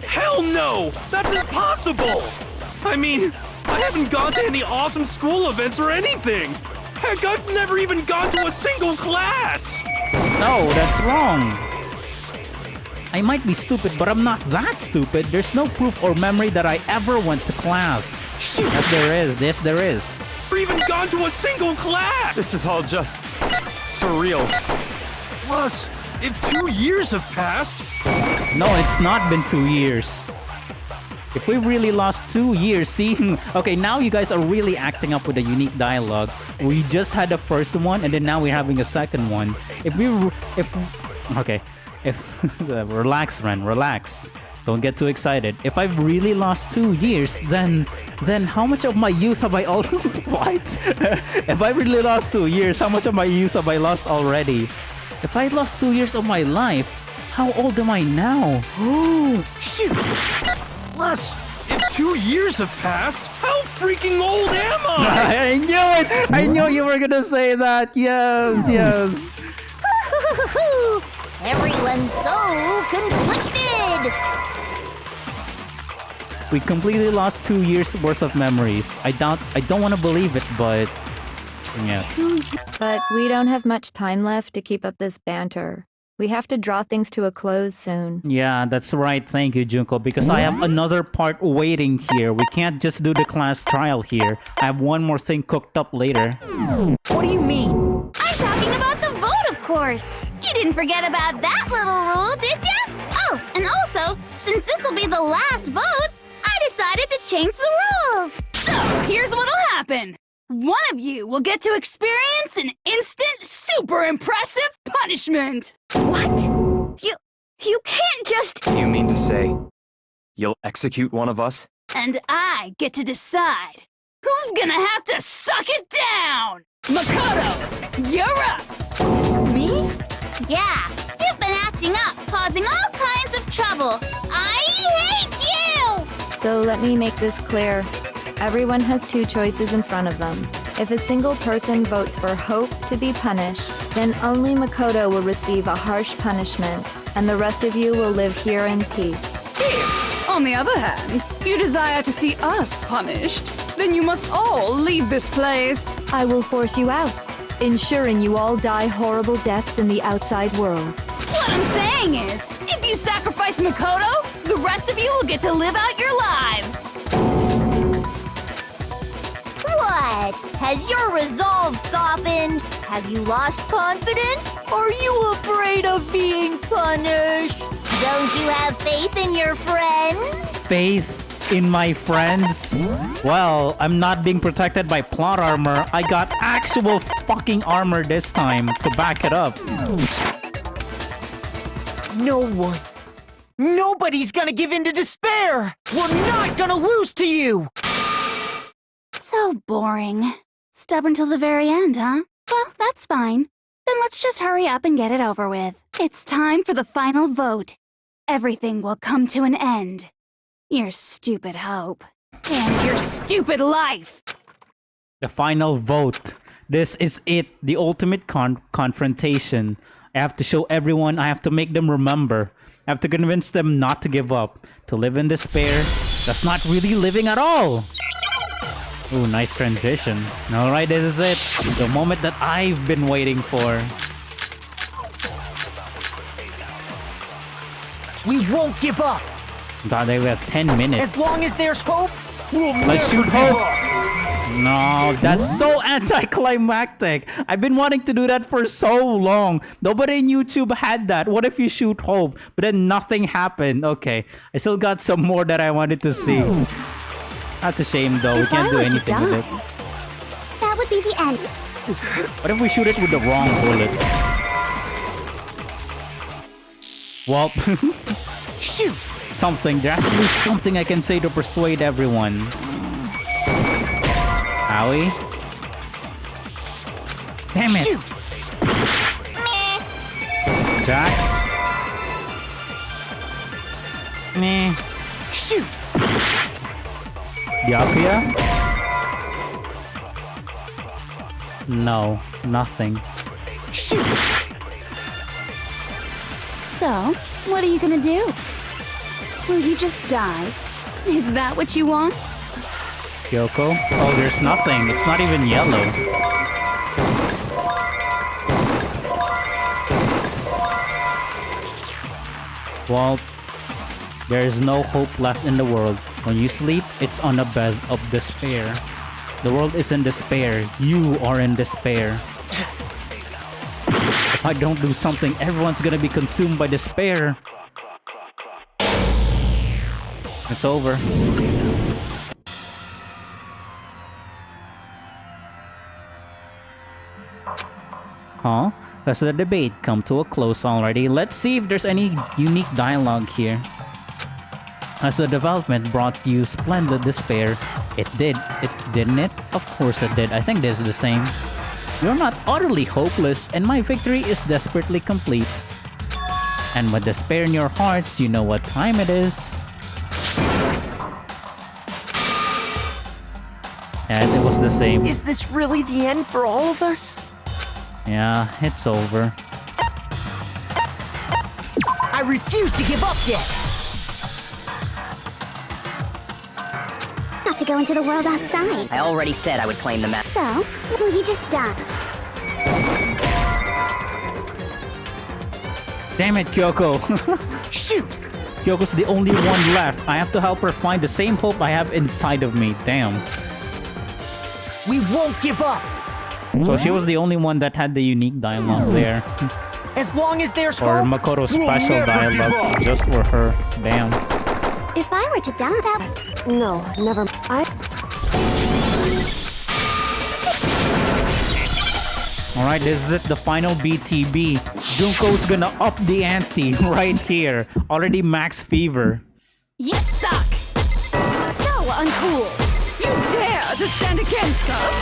Hell no! That's impossible! I mean, I haven't gone to any awesome school events or anything! Heck, I've never even gone to a single class! No, that's wrong. I might be stupid, but I'm not that stupid. There's no proof or memory that I ever went to class. Shoot! Yes, there is. Yes, there is. Or even gone to a single class! This is all just surreal. Plus, if 2 years have passed... No, it's not been 2 years. If we really lost 2 years, see? Okay, now you guys are really acting up with a unique dialogue. We just had the first one, and then now we're having a second one. Relax, Ren, relax. Don't get too excited. If I've really lost 2 years, then how much of my youth have I already... What? If I really lost 2 years, how much of my youth have I lost already? If I lost 2 years of my life, how old am I now? Oh, shoot! Plus, if 2 years have passed, how freaking old am I? I knew it! I knew you were gonna say that. Yes, yes. Everyone's so conflicted! We completely lost 2 years worth of memories. I don't want to believe it, but yes. But we don't have much time left to keep up this banter. We have to draw things to a close soon. Yeah, that's right. Thank you, Junko, because I have another part waiting here. We can't just do the class trial here. I have one more thing cooked up later. What do you mean? I'm talking about the vote, of course! You didn't forget about that little rule, did ya? Oh, and also, since this will be the last vote, I decided to change the rules! So, here's what'll happen. One of you will get to experience an instant, super impressive punishment. What? You can't just... Do you mean to say you'll execute one of us? And I get to decide who's gonna have to suck it down. Makoto, you're up. Me? Yeah, you've been acting up, causing all kinds of trouble. I hate you! So let me make this clear. Everyone has two choices in front of them. If a single person votes for Hope to be punished, then only Makoto will receive a harsh punishment, and the rest of you will live here in peace. If, on the other hand, you desire to see us punished, then you must all leave this place. I will force you out, ensuring you all die horrible deaths in the outside world. What I'm saying is, if you sacrifice Makoto, the rest of you will get to live out your lives. What? Has your resolve softened? Have you lost confidence? Are you afraid of being punished? Don't you have faith in your friends? Faith in my friends? Well, I'm not being protected by plot armor. I got actual fucking armor this time to back it up. No one. Nobody's gonna give in to despair! We're not gonna lose to you! So boring. Stubborn till the very end, huh? Well, that's fine. Then let's just hurry up and get it over with. It's time for the final vote. Everything will come to an end. Your stupid hope. And your stupid life. The final vote. This is it. The ultimate confrontation. I have to show everyone. I have to make them remember. I have to convince them not to give up. To live in despair. That's not really living at all. Ooh, nice transition. Alright, this is it. The moment that I've been waiting for. We won't give up! God, we have 10 minutes. As long as there's hope, we'll Let's never shoot give Hope! up. No, that's so anticlimactic. I've been wanting to do that for so long. Nobody in YouTube had that. What if you shoot Hope, but then nothing happened? Okay, I still got some more that I wanted to see. That's a shame though, we can't do anything with it. That would be the end. What if we shoot it with the wrong bullet? Well, Shoot! something. There has to be something I can say to persuade everyone. Aoi? Damn it! Shoot! Jack? Meh. Shoot! Yakuya? No, nothing. Shoot! So, what are you gonna do? Will you just die? Is that what you want? Kyoko? Oh, there's nothing. It's not even yellow. Well, there is no hope left in the world. When you sleep, it's on a bed of despair. The world is in despair. You are in despair. If I don't do something, everyone's gonna be consumed by despair. It's over. Huh? Has the debate come to a close already? Let's see if there's any unique dialogue here. Has the development brought you splendid despair? It did. Didn't it? Of course it did. I think this is the same. You're not utterly hopeless, and my victory is desperately complete. And with despair in your hearts, you know what time it is. And it was the same. Is this really the end for all of us? Yeah, it's over. I refuse to give up yet! Have to go into the world outside. I already said I would claim the map. So, will you just die? Damn it, Kyoko. Shoot! Kyoko's the only one left. I have to help her find the same hope I have inside of me. Damn. We won't give up! So she was the only one that had the unique dialogue there. As long as there's Or hope, Makoro we'll special never give dialogue up. just for her. Damn. If I were to die, No, never. Alright, this is it, the final BTB. Junko's gonna up the ante right here. Already max fever. You suck! So uncool! You dare to stand against us?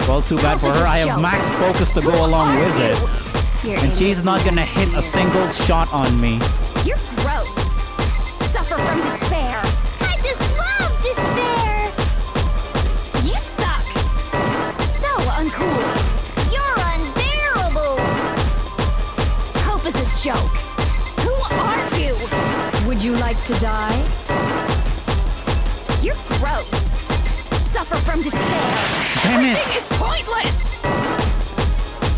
Well, too bad for her. I have max focus to go along with it. And she's not gonna hit a single shot on me. you're gross. Suffer from despair. I just love despair. You suck! So uncool! You're unbearable. Hope is a joke. Who are you? Would you like to die? You're gross. Suffer from despair. Damn it. Everything is pointless.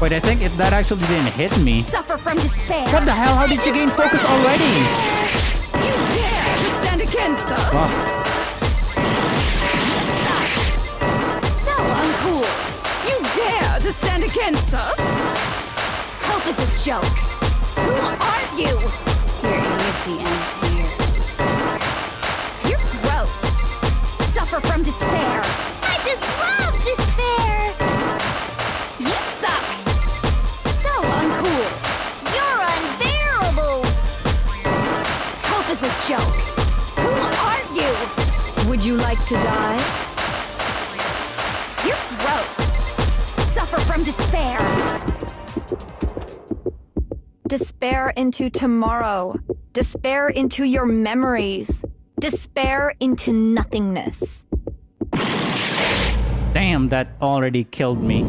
Wait, I think that actually didn't hit me. Suffer from despair. What the hell? How did she gain focus already? You dare to stand against us? Oh, You suck. So uncool. You dare to stand against us? Hope is a joke. Who are you? Your idiocy ends here. You're gross. Suffer from despair. I just love despair. You suck. So uncool. You're unbearable. Hope is a joke. Who are you? Would you like to die? You're gross. Suffer from despair. Despair into tomorrow. Despair into your memories. Despair into nothingness. damn, that already killed me.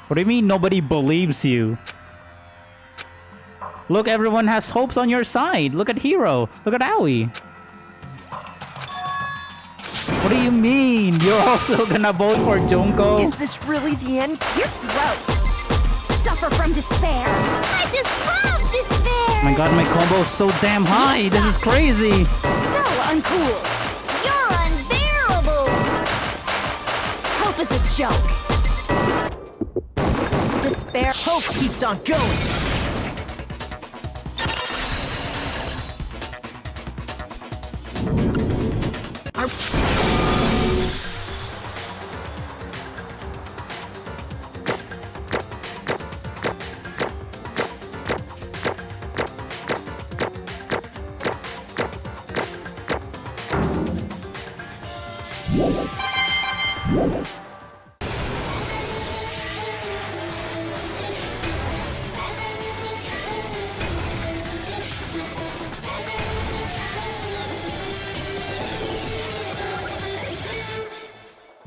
What do you mean nobody believes you? Look, everyone has hopes on your side. Look at Hiro. Look at Aoi. What do you mean? You're also gonna vote for Junko? Is this really the end? You're gross. Suffer from despair. I just love despair. Oh my god, my combo is so damn high. This is crazy. So uncool. You're unbearable. Hope is a joke. Despair. Hope keeps on going.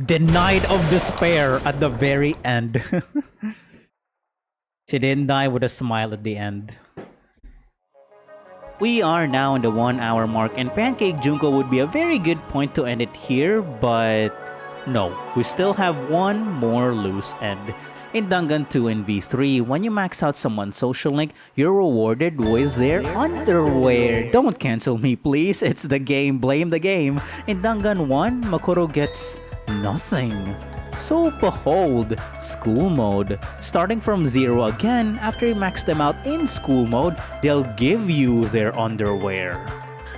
Denied of despair at the very end. She didn't die with a smile at the end. We are now in the 1 hour mark, and Pancake Junko would be a very good point to end it here, but No, we still have one more loose end. In Dangan 2 and V3, when you max out someone's social link, you're rewarded with their underwear. Don't cancel me, please. It's the game. Blame the game. In Dangan 1, Makoto gets nothing. So behold, school mode. Starting from 0 again, after you max them out in school mode, they'll give you their underwear.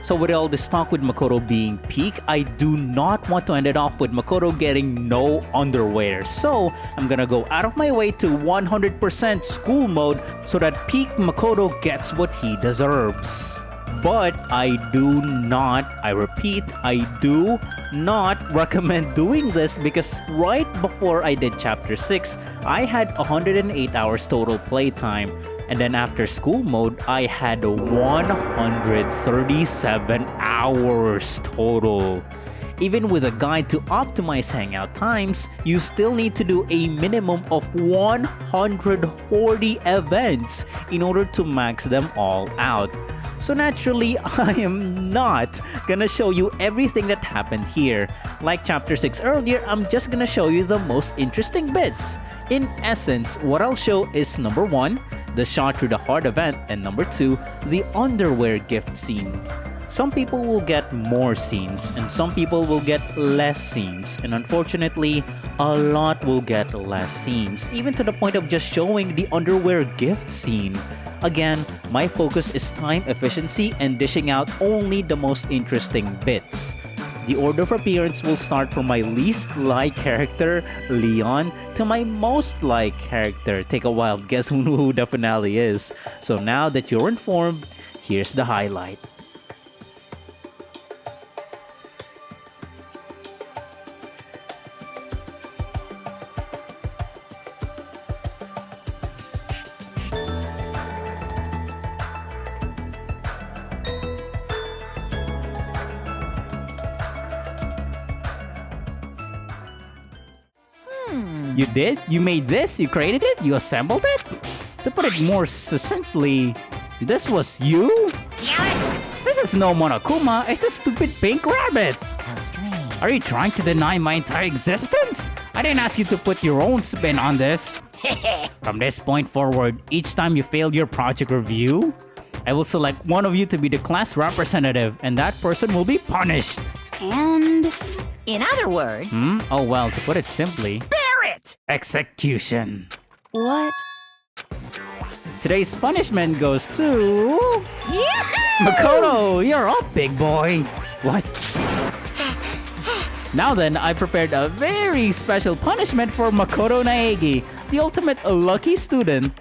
So with all this talk with Makoto being peak, I do not want to end it off with Makoto getting no underwear. So I'm gonna go out of my way to 100% school mode so that peak Makoto gets what he deserves. But I do not, I repeat, I do not recommend doing this because right before I did chapter 6, I had 108 hours total playtime. And then after school mode, I had 137 hours total. Even with a guide to optimize hangout times, you still need to do a minimum of 140 events in order to max them all out. So naturally, I am not gonna show you everything that happened here. Like chapter 6 earlier, I'm just gonna show you the most interesting bits. In essence, what I'll show is number 1, the shot through the heart event, and number 2, the underwear gift scene. Some people will get more scenes, and some people will get less scenes, and unfortunately, a lot will get less scenes, even to the point of just showing the underwear gift scene. Again, my focus is time efficiency and dishing out only the most interesting bits. The order of appearance will start from my least liked character, Leon, to my most liked character. Take a wild guess who the finale is. So now that you're informed, here's the highlight. You did? You made this? You created it? You assembled it? To put it more succinctly, this was you? Damn it! This is no Monokuma, it's a stupid pink rabbit! How strange. Are you trying to deny my entire existence? I didn't ask you to put your own spin on this. From this point forward, each time you fail your project review, I will select one of you to be the class representative, and that person will be punished. And In other words, Oh well, to put it simply, bear it! execution. What? Today's punishment goes to... Yahoo! Makoto, you're up, big boy. What? Now then, I prepared a very special punishment for Makoto Naegi, the ultimate lucky student.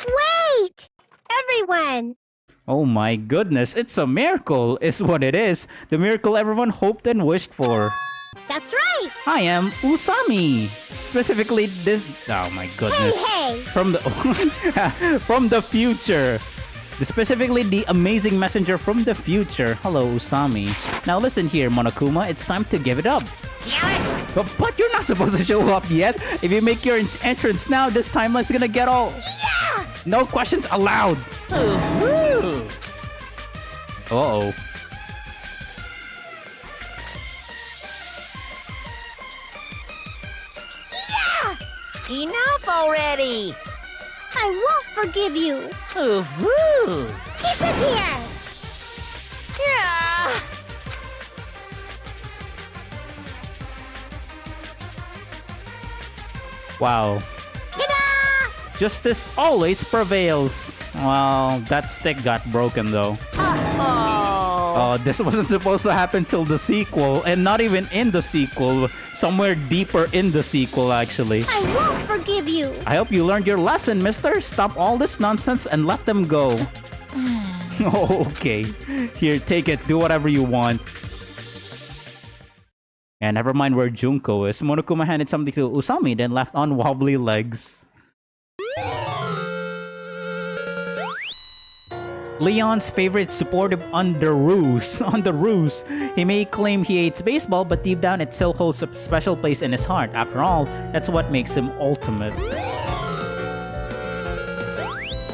Wait! Everyone! Oh my goodness, it's a miracle, is what it is. The miracle everyone hoped and wished for. That's right! I am Usami. Specifically this... Oh my goodness. Hey! From the... from the future. Specifically the amazing messenger from the future. Hello, Usami. Now listen here, Monokuma. It's time to give it up. Damn it! But you're not supposed to show up yet. If you make your entrance now, this timeline's gonna get all... Yeah! No questions allowed. Uh-oh. Enough already! I won't forgive you! Ooh-hoo. Keep it here! Yeah! Wow. Ta-da! Justice always prevails. Well, that stick got broken though. Oh. This wasn't supposed to happen till the sequel, and not even in the sequel. Somewhere deeper in the sequel, actually. I won't forgive you! I hope you learned your lesson, mister. Stop all this nonsense and let them go. Okay. Here, take it. Do whatever you want. And never mind where Junko is. Monokuma handed something to Usami, then left on wobbly legs. Leon's favorite supportive underoos. He may claim he hates baseball, but deep down it still holds a special place in his heart. After all, that's what makes him ultimate.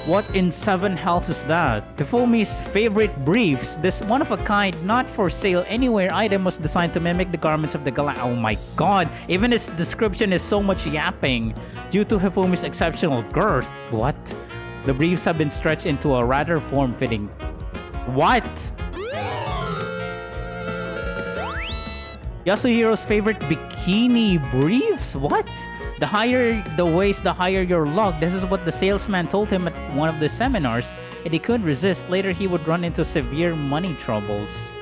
What in 7 hells is that? Hifumi's favorite briefs. This one-of-a-kind, not for sale anywhere item was designed to mimic the garments of the gala. Oh my god, even its description is so much yapping. Due to Hifumi's exceptional girth. What? The briefs have been stretched into a rather form-fitting... What? Yasuhiro's favorite bikini briefs? What? The higher the waist, the higher your luck. This is what the salesman told him at one of the seminars, and he couldn't resist. Later, he would run into severe money troubles.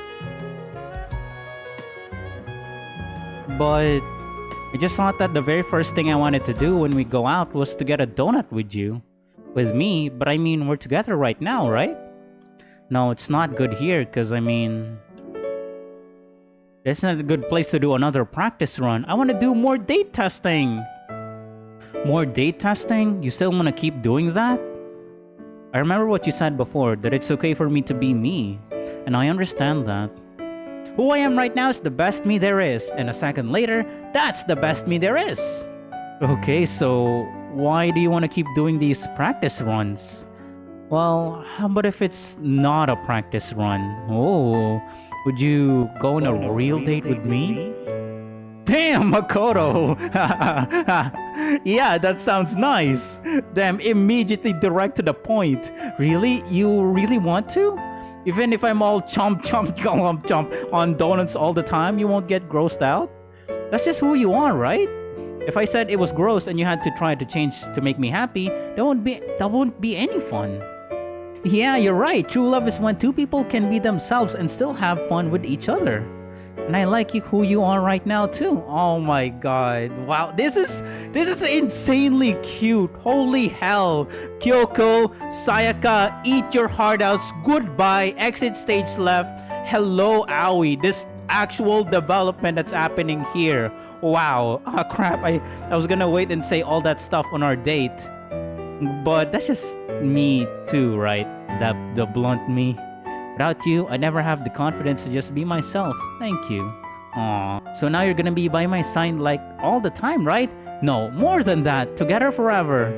But I just thought that the very first thing I wanted to do when we go out was to get a donut with you. With me, but I mean, we're together right now, right? No, it's not good here, because I mean... This is not a good place to do another practice run. I want to do more date testing. More date testing? You still want to keep doing that? I remember what you said before, that it's okay for me to be me. And I understand that. Who I am right now is the best me there is. And a second later, that's the best me there is. Okay, so why do you want to keep doing these practice runs? Well, how about if it's not a practice run? Oh, would you go on a real date with me? Damn, Makoto! Yeah, that sounds nice. Damn, immediately direct to the point. Really? You really want to? Even if I'm all chomp on donuts all the time, you won't get grossed out? That's just who you are, right? If I said it was gross and you had to try to change to make me happy, that won't be any fun. Yeah, you're right. True love is when two people can be themselves and still have fun with each other. And I like who you are right now too. Oh my god. Wow, this is insanely cute. Holy hell. Kyoko, Sayaka, eat your heart outs. Goodbye. Exit stage left. Hello, Aoi. This actual development that's happening here. Wow. Ah, crap. I was gonna wait and say all that stuff on our date. But that's just me too, right? The blunt me. Without you, I never have the confidence to just be myself. Thank you. Aww. So now you're gonna be by my side like all the time, right? No, more than that. Together forever.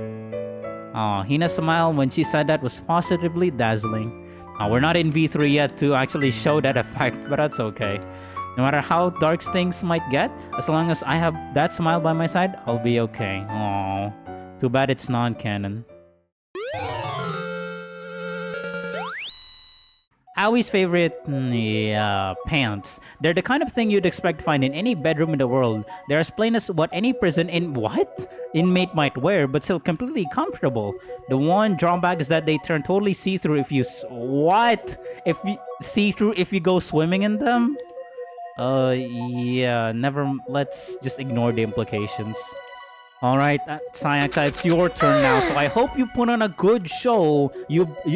Aw, Hina's smile when she said that was positively dazzling. We're not in V3 yet to actually show that effect, but that's okay. No matter how dark things might get, as long as I have that smile by my side, I'll be okay. Aww. Too bad it's non-canon. Aoi's favorite, pants. They're the kind of thing you'd expect to find in any bedroom in the world. They're as plain as what any prison inmate might wear, but still completely comfortable. The one drawback is that they turn totally see-through if you see-through if you go swimming in them? Yeah, let's just ignore the implications. Alright, Sayaka, it's your turn now, so I hope you put on a good show.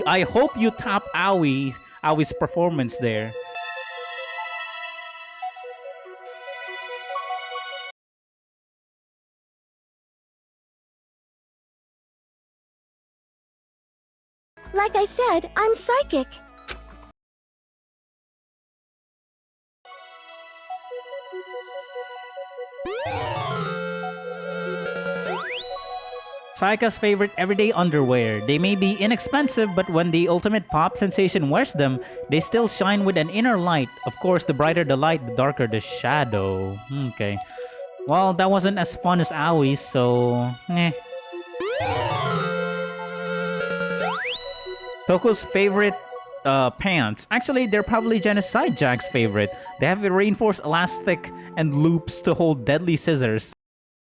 I hope you top Aoi's performance there. Like I said, I'm psychic. Sayaka's favorite everyday underwear. They may be inexpensive, but when the ultimate pop sensation wears them, they still shine with an inner light. Of course, the brighter the light, the darker the shadow. Okay. Well, that wasn't as fun as Aoi's, so... Toko's favorite pants. Actually, they're probably Genocide Jack's favorite. They have a reinforced elastic and loops to hold deadly scissors.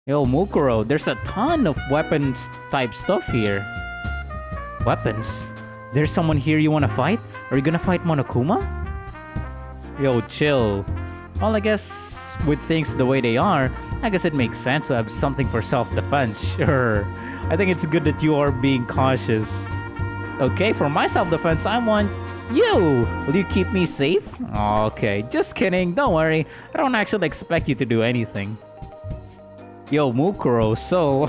Yo, Mukuro, there's a ton of weapons type stuff here. Weapons? There's someone here you wanna fight? Are you gonna fight Monokuma? Yo, chill. Well, I guess with things the way they are, I guess it makes sense to have something for self-defense, sure. I think it's good that you are being cautious. Okay, for my self-defense, I want you. Will you keep me safe? Okay, just kidding, don't worry. I don't actually expect you to do anything. Yo, Mukuro, so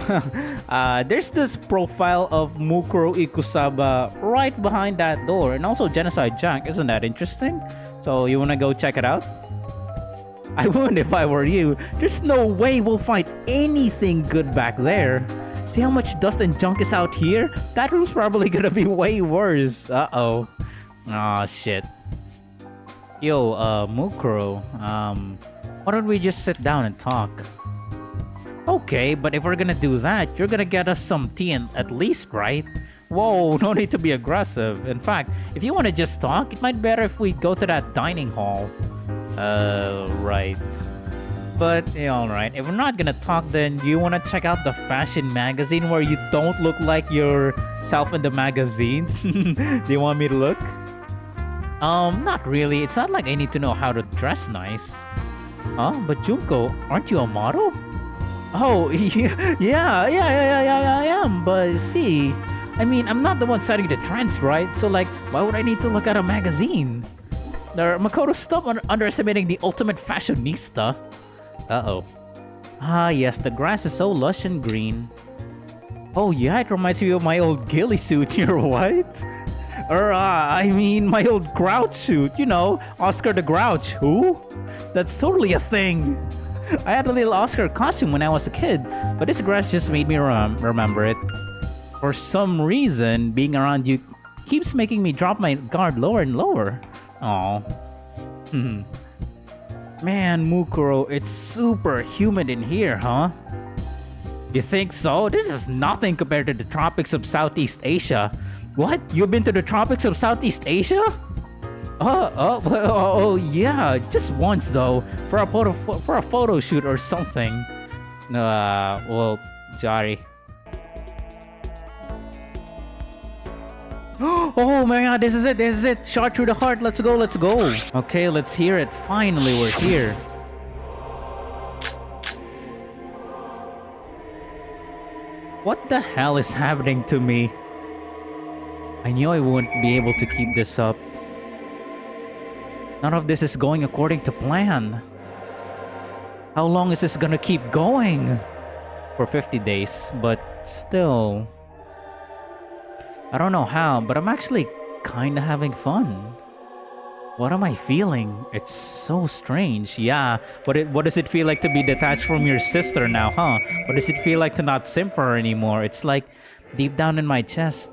there's this profile of Mukuro Ikusaba right behind that door, and also Genocide Jack. Isn't that interesting? So you wanna go check it out? I wouldn't if I were you. There's no way we'll find anything good back there. See how much dust and junk is out here? That room's probably gonna be way worse. Uh-oh. Aw, shit. Yo, Mukuro, why don't we just sit down and talk? Okay, but if we're gonna do that, you're gonna get us some tea at least, right? Whoa, no need to be aggressive. In fact, if you want to just talk, it might be better if we go to that dining hall. Right. But, yeah, alright. If we're not gonna talk, then you wanna check out the fashion magazine where you don't look like yourself in the magazines? Do you want me to look? Not really. It's not like I need to know how to dress nice. Huh? But Junko, aren't you a model? Oh, yeah, I am. But see, I mean, I'm not the one setting the trends, right? So like, why would I need to look at a magazine? Makoto, stop underestimating the ultimate fashionista. Uh-oh. Ah, yes, the grass is so lush and green. Oh yeah, it reminds me of my old ghillie suit. You're what? Or, I mean, my old Grouch suit. You know, Oscar the Grouch. Who? That's totally a thing. I had a little Oscar costume when I was a kid, but this grass just made me remember it. For some reason, being around you keeps making me drop my guard lower and lower. Aw. Man, Mukuro, it's super humid in here, huh? You think so? This is nothing compared to the tropics of Southeast Asia. What? You've been to the tropics of Southeast Asia? Oh, yeah, just once though, for a photo shoot or something. Well, sorry. Oh my god, this is it. Shot through the heart, let's go. Okay, let's hear it. Finally, we're here. What the hell is happening to me? I knew I wouldn't be able to keep this up. None of this is going according to plan. How long is this gonna keep going? For 50 days, but still. I don't know how, but I'm actually kinda having fun. What am I feeling? It's so strange. Yeah, what does it feel like to be detached from your sister now, huh? What does it feel like to not simp for her anymore? It's like, deep down in my chest,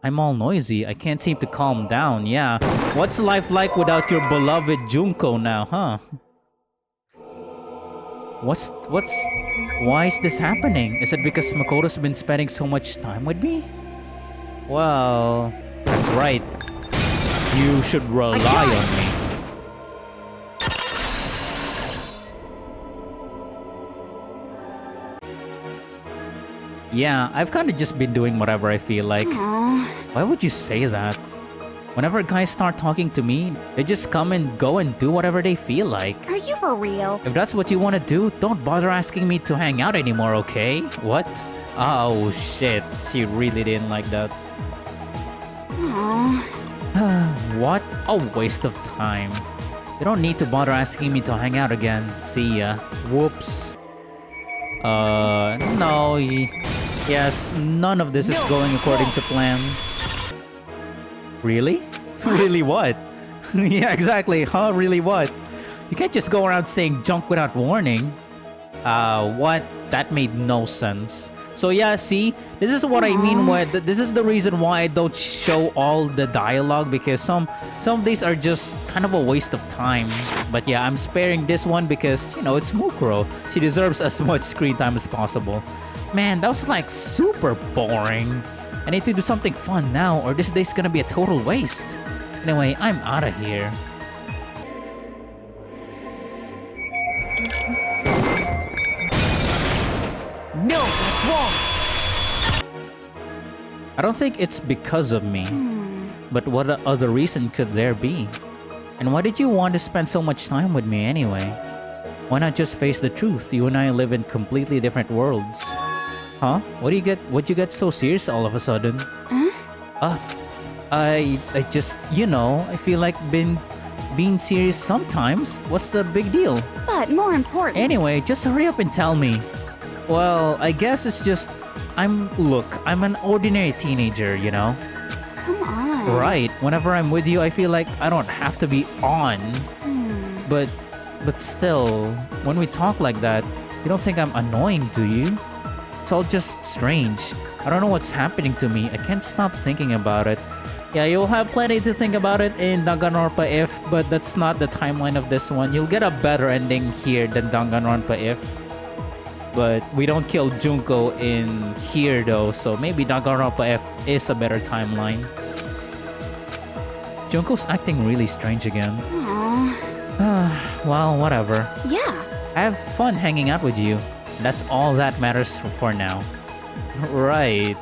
I'm all noisy. I can't seem to calm down, yeah. What's life like without your beloved Junko now, huh? Why is this happening? Is it because Makoto's been spending so much time with me? Well, that's right. You should rely on me. Yeah, I've kind of just been doing whatever I feel like. Aww. Why would you say that? Whenever guys start talking to me, they just come and go and do whatever they feel like. Are you for real? If that's what you want to do, don't bother asking me to hang out anymore, okay? What? Oh shit, she really didn't like that. Aww. What? A waste of time. You don't need to bother asking me to hang out again. See ya. Whoops. No. Yes, none of this is going according to plan. Really? Really what? Yeah, exactly. Huh? Really what? You can't just go around saying junk without warning. What? That made no sense. So yeah, see, this is what I mean. This is the reason why I don't show all the dialogue, because some of these are just kind of a waste of time. But yeah, I'm sparing this one because, you know, it's Mukuro. She deserves as much screen time as possible. Man, that was like super boring. I need to do something fun now, or this day's gonna be a total waste. Anyway, I'm out of here. No, that's wrong! I don't think it's because of me. But what other reason could there be? And why did you want to spend so much time with me anyway? Why not just face the truth? You and I live in completely different worlds. Huh? What'd you get so serious all of a sudden? Huh? I just, you know, I feel like being serious sometimes. What's the big deal? But more important... Anyway, just hurry up and tell me. Well, I guess it's just, I'm an ordinary teenager, you know? Come on. Right. Whenever I'm with you, I feel like I don't have to be on. But still, when we talk like that, you don't think I'm annoying, do you? It's all just strange. I don't know what's happening to me. I can't stop thinking about it. Yeah, you'll have plenty to think about it in Danganronpa if, but that's not the timeline of this one. You'll get a better ending here than Danganronpa if. But we don't kill Junko in here though, so maybe Danganronpa F is a better timeline. Junko's acting really strange again. Aww. Well, whatever. Yeah. I have fun hanging out with you. That's all that matters for now. Right.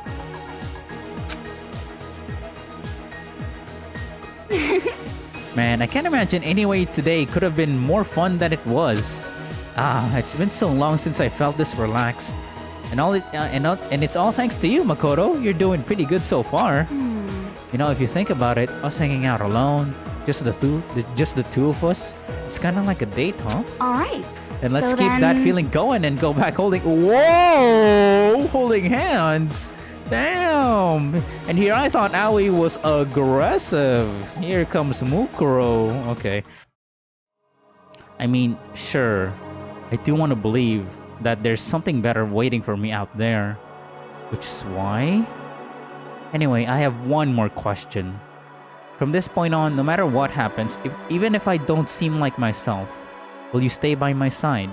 Man, I can't imagine any way today could have been more fun than it was. It's been so long since I felt this relaxed. And it's all thanks to you, Makoto. You're doing pretty good so far. You know, if you think about it, us hanging out alone, just the two of us, it's kind of like a date, huh? All right. And let's keep that feeling going and go back holding hands. Damn. And here I thought Aoi was aggressive. Here comes Mukuro. Okay. I mean, sure. I do want to believe that there's something better waiting for me out there. Which is why? Anyway, I have one more question. From this point on, no matter what happens, even if I don't seem like myself, will you stay by my side?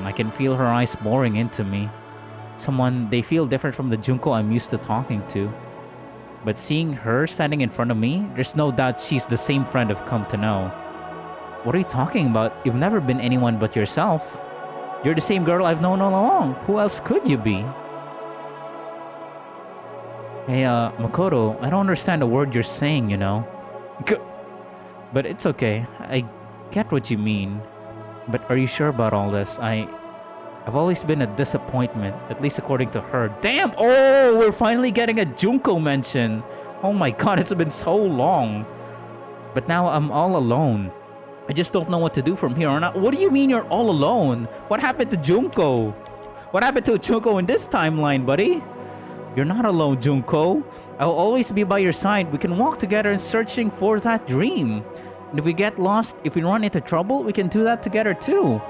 I can feel her eyes boring into me. They feel different from the Junko I'm used to talking to. But seeing her standing in front of me, there's no doubt she's the same friend I've come to know. What are you talking about? You've never been anyone but yourself. You're the same girl I've known all along. Who else could you be? Hey, Makoto, I don't understand a word you're saying, you know. But it's okay. I get what you mean. But are you sure about all this? I've always been a disappointment, at least according to her. Damn! Oh, we're finally getting a Junko mention. Oh my god, it's been so long. But now I'm all alone. I just don't know what to do from here on out. What do you mean you're all alone? What happened to Junko? What happened to Junko in this timeline, buddy? You're not alone, Junko. I'll always be by your side. We can walk together in searching for that dream. And if we get lost, if we run into trouble, we can do that together too.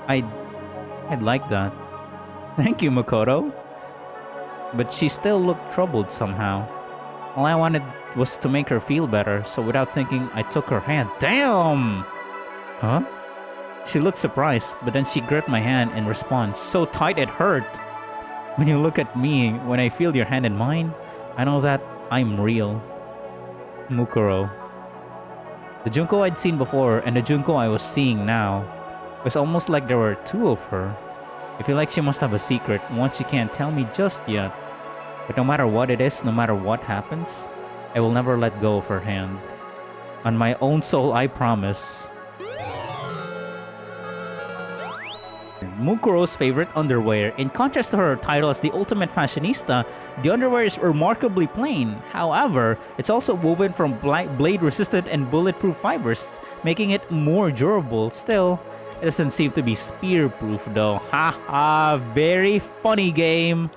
I'd like that. Thank you, Makoto. But she still looked troubled somehow. All I wanted was to make her feel better, so without thinking, I took her hand. Damn! Huh? She looked surprised, but then she gripped my hand in response. So tight it hurt. When you look at me, when I feel your hand in mine, I know that I'm real. Mukuro. The Junko I'd seen before and the Junko I was seeing now, it was almost like there were two of her. I feel like she must have a secret, one she can't tell me just yet. But no matter what it is, no matter what happens, I will never let go of her hand. On my own soul, I promise. Mukuro's favorite underwear. In contrast to her title as the ultimate fashionista, the underwear is remarkably plain. However, it's also woven from blade-resistant and bulletproof fibers, making it more durable. Still, it doesn't seem to be spear-proof though. Haha, very funny game.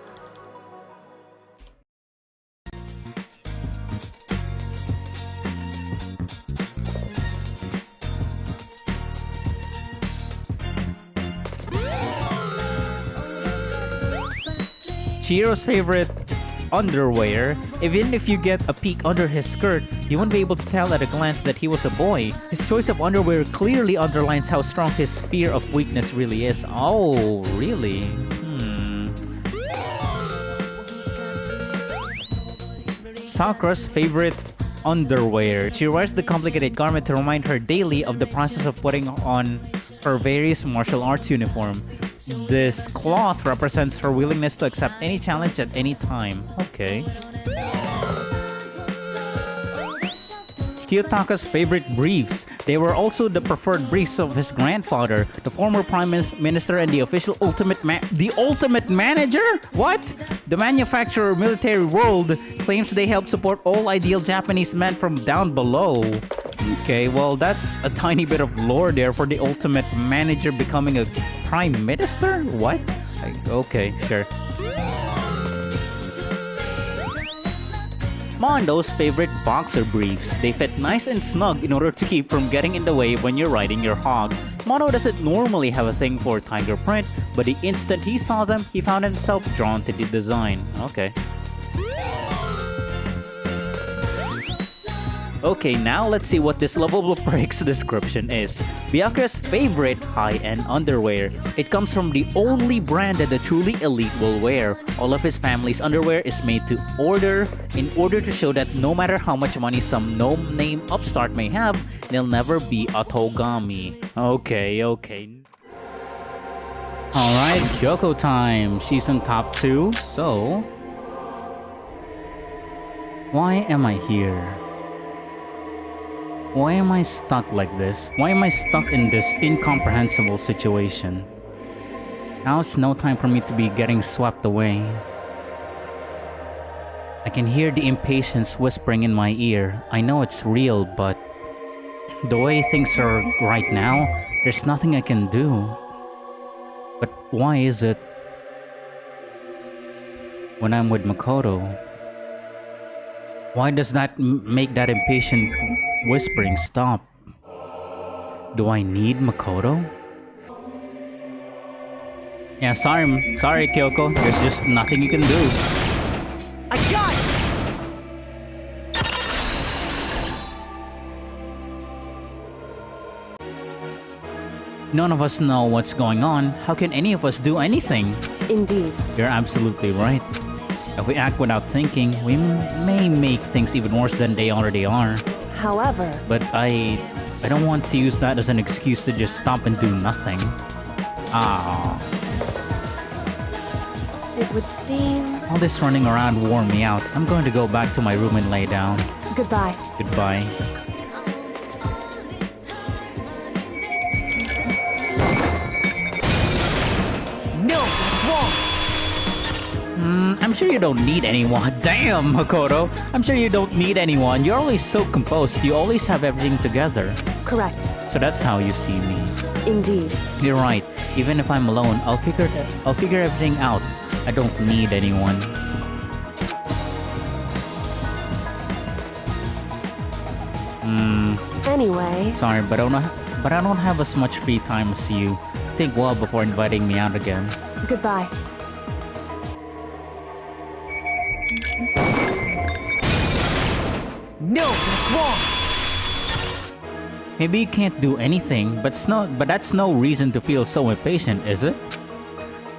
Chihiro's favorite underwear. Even if you get a peek under his skirt, you won't be able to tell at a glance that he was a boy. His choice of underwear clearly underlines how strong his fear of weakness really is. Oh, really? Sakura's favorite underwear. She wears the complicated garment to remind her daily of the process of putting on her various martial arts uniform. This cloth represents her willingness to accept any challenge at any time. Okay. Kiyotaka's favorite briefs. They were also the preferred briefs of his grandfather, the former prime minister and the official ultimate manager? What? The manufacturer Military World claims they help support all ideal Japanese men from down below. Okay, well that's a tiny bit of lore there for the ultimate manager becoming a prime minister? What? Okay, sure. Mondo's favorite boxer briefs. They fit nice and snug in order to keep from getting in the way when you're riding your hog. Mono doesn't normally have a thing for tiger print, but the instant he saw them, he found himself drawn to the design. Okay. Okay, now let's see what this lovable prick's description is. Byakuya's favorite high-end underwear. It comes from the only brand that the truly elite will wear. All of his family's underwear is made to order in order to show that no matter how much money some no-name upstart may have, they'll never be a Togami. Okay. Alright, Kyoko time. She's on top 2, so... Why am I here? Why am I stuck like this? Why am I stuck in this incomprehensible situation? Now it's no time for me to be getting swept away. I can hear the impatience whispering in my ear. I know it's real, but the way things are right now, there's nothing I can do. But why is it when I'm with Makoto? Why does that make that impatient whispering stop? Do I need Makoto? Yeah, sorry Kyoko, there's just nothing you can do. I got it! None of us know what's going on. How can any of us do anything? Indeed. You're absolutely right. If we act without thinking, we may make things even worse than they already are. However... But I don't want to use that as an excuse to just stop and do nothing. It would seem... All this running around wore me out. I'm going to go back to my room and lay down. Goodbye. Goodbye. No, that's wrong! I'm sure you don't need anyone. Damn, Makoto. I'm sure you don't need anyone. You're always so composed. You always have everything together. Correct. So that's how you see me. Indeed. You're right. Even if I'm alone, I'll figure everything out. I don't need anyone. Anyway. Sorry, but I don't have as much free time as you. Think well before inviting me out again. Goodbye. No, that's wrong! Maybe you can't do anything, but that's no reason to feel so impatient, is it?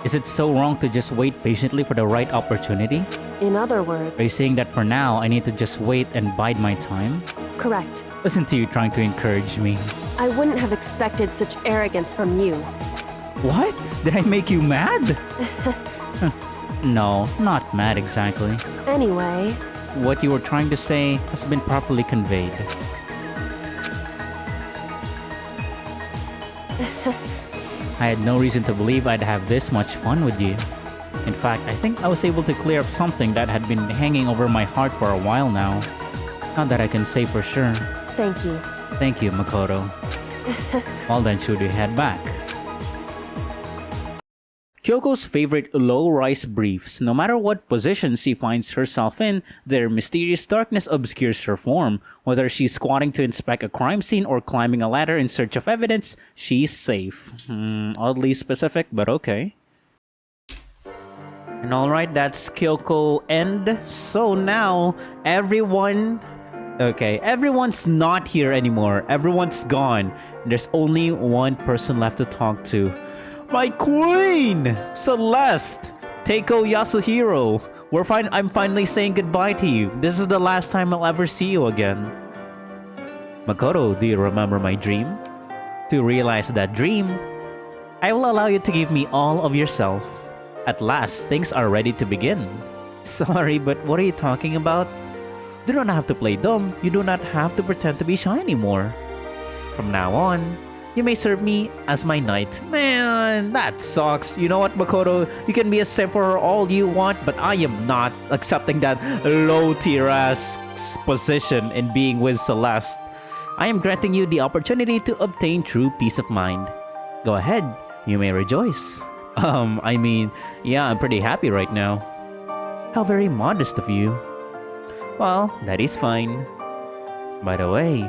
Is it so wrong to just wait patiently for the right opportunity? In other words... Are you saying that for now, I need to just wait and bide my time? Correct. Listen to you trying to encourage me. I wouldn't have expected such arrogance from you. What? Did I make you mad? No, not mad exactly. Anyway... What you were trying to say has been properly conveyed. I had no reason to believe I'd have this much fun with you. In fact, I think I was able to clear up something that had been hanging over my heart for a while now. Not that I can say for sure. Thank you. Thank you, Makoto. Well then, should we head back? Kyoko's favorite low-rise briefs. No matter what position she finds herself in, their mysterious darkness obscures her form. Whether she's squatting to inspect a crime scene or climbing a ladder in search of evidence, she's safe. Oddly specific, but okay. And alright, that's Kyoko end. So now, everyone's not here anymore. Everyone's gone. There's only one person left to talk to. My queen! Celeste! Teiko Yasuhiro! I'm finally saying goodbye to you. This is the last time I'll ever see you again. Makoto, do you remember my dream? To realize that dream, I will allow you to give me all of yourself. At last, things are ready to begin. Sorry, but what are you talking about? You do not have to play dumb. You do not have to pretend to be shy anymore. From now on, you may serve me as my knight. Man, that sucks. You know what, Makoto? You can be a simp for her all you want, but I am not accepting that low-tier ass position in being with Celeste. I am granting you the opportunity to obtain true peace of mind. Go ahead, you may rejoice. Yeah, I'm pretty happy right now. How very modest of you. Well, that is fine. By the way,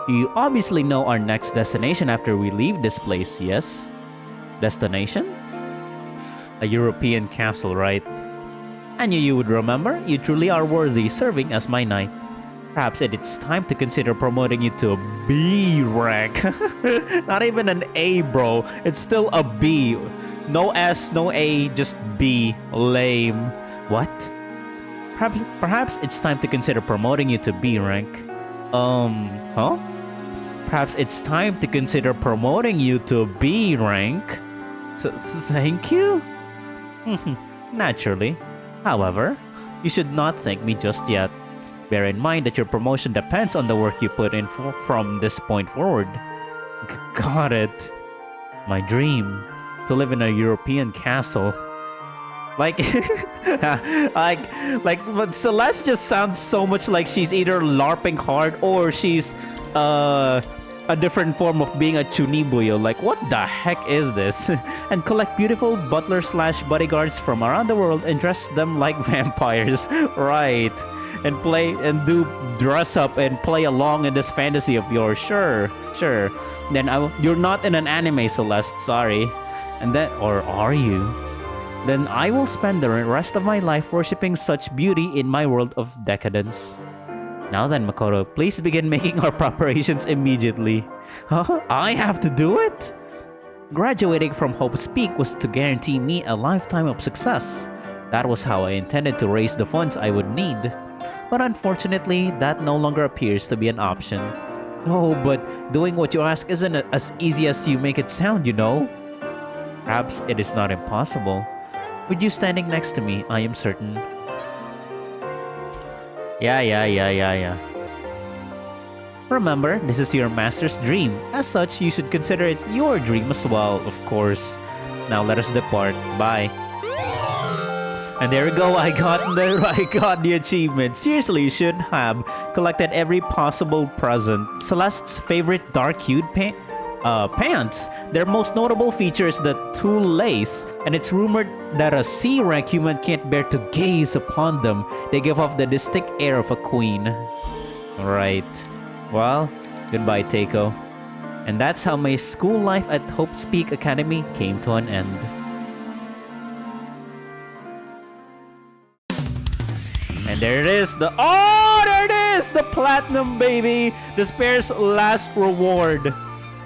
You obviously know our next destination after we leave this place, yes? Destination? A European castle, right? I knew you would remember. You truly are worthy serving as my knight. Perhaps it's time to consider promoting you to a B rank. Not even an A, bro. It's still a B. No S, no A, just B. Lame. What? Perhaps it's time to consider promoting you to B rank. Huh? Perhaps it's time to consider promoting you to B rank. Thank you? Naturally. However, you should not thank me just yet. Bear in mind that your promotion depends on the work you put in from this point forward. Got it. My dream, to live in a European castle. Like, but Celeste just sounds so much like she's either LARPing hard or she's a different form of being a chunibuyo. Like, what the heck is this? And collect beautiful butler/bodyguards from around the world and dress them like vampires. Right. And do dress up and play along in this fantasy of yours. Sure. Then you're not in an anime, Celeste, sorry. And then, or are you? Then I will spend the rest of my life worshipping such beauty in my world of decadence. Now then, Makoto, please begin making our preparations immediately. Huh? I have to do it? Graduating from Hope's Peak was to guarantee me a lifetime of success. That was how I intended to raise the funds I would need. But unfortunately, that no longer appears to be an option. Oh, but doing what you ask isn't as easy as you make it sound, you know? Perhaps it is not impossible. With you standing next to me, I am certain. Yeah. Remember, this is your master's dream. As such, you should consider it your dream as well, of course. Now let us depart. Bye. And there we go, I got the achievement. Seriously, you should have collected every possible present. Celeste's favorite dark-hued pants. Their most notable feature is the tulle lace, and it's rumored that a C-rank human can't bear to gaze upon them. They give off the distinct air of a queen. Right. Well, goodbye, Teiko. And that's how my school life at Hope's Peak Academy came to an end. And there it is, there it is! The platinum, baby! Despair's last reward.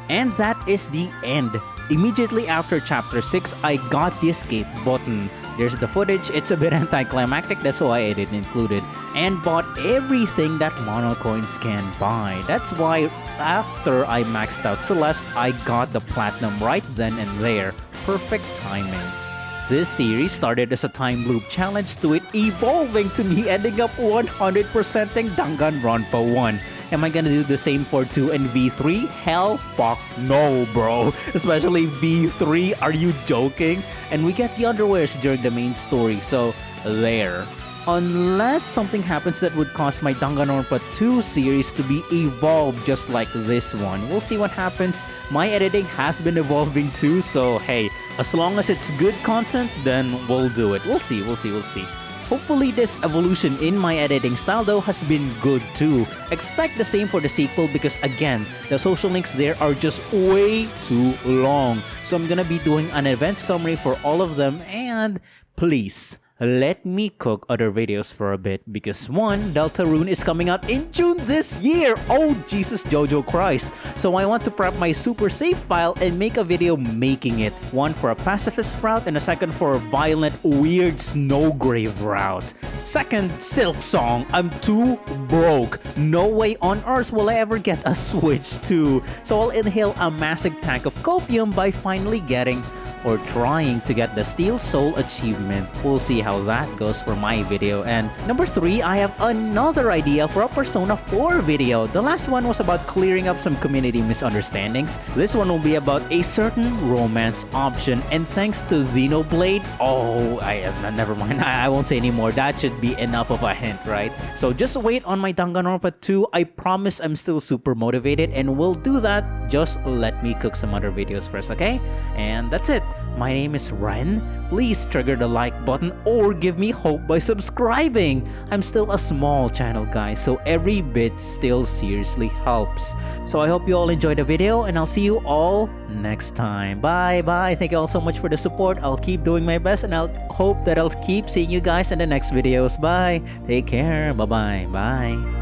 And that is the end. Immediately after chapter 6, I got the escape button. There's the footage, it's a bit anticlimactic, that's why I didn't include it. And bought everything that mono coins can buy. That's why after I maxed out Celeste, I got the platinum right then and there. Perfect timing. This series started as a time loop challenge to it evolving to me ending up 100%ing Danganronpa 1. Am I gonna do the same for 2 and V3? Hell fuck no, bro. Especially V3, are you joking? And we get the underwears during the main story, so there. Unless something happens that would cause my Danganronpa 2 series to be evolved just like this one. We'll see what happens. My editing has been evolving too, so hey, as long as it's good content, then we'll do it. We'll see. Hopefully this evolution in my editing style though has been good too. Expect the same for the sequel because again, the social links there are just way too long. So I'm gonna be doing an event summary for all of them and please, let me cook other videos for a bit because one, Deltarune is coming out in June this year! Oh Jesus Jojo Christ! So I want to prep my super save file and make a video making it. One for a pacifist route and a second for a violent, weird snowgrave route. Second, Silk Song. I'm too broke. No way on earth will I ever get a Switch 2. So I'll inhale a massive tank of copium by finally getting or trying to get the Steel Soul achievement. We'll see how that goes for my video. And number 3, I have another idea for a Persona 4 video. The last one was about clearing up some community misunderstandings. This one will be about a certain romance option. And thanks to Xenoblade, never mind. I won't say anymore. That should be enough of a hint, right? So just wait on my Danganronpa 2. I promise I'm still super motivated and we'll do that. Just let me cook some other videos first, okay? And that's it. My name is Ren. Please trigger the like button or give me hope by subscribing. I'm still a small channel, guys, so every bit still seriously helps. So I hope you all enjoyed the video, and I'll see you all next time. Bye. Thank you all so much for the support. I'll keep doing my best, and I'll hope that I'll keep seeing you guys in the next videos. Bye. Take care. Bye.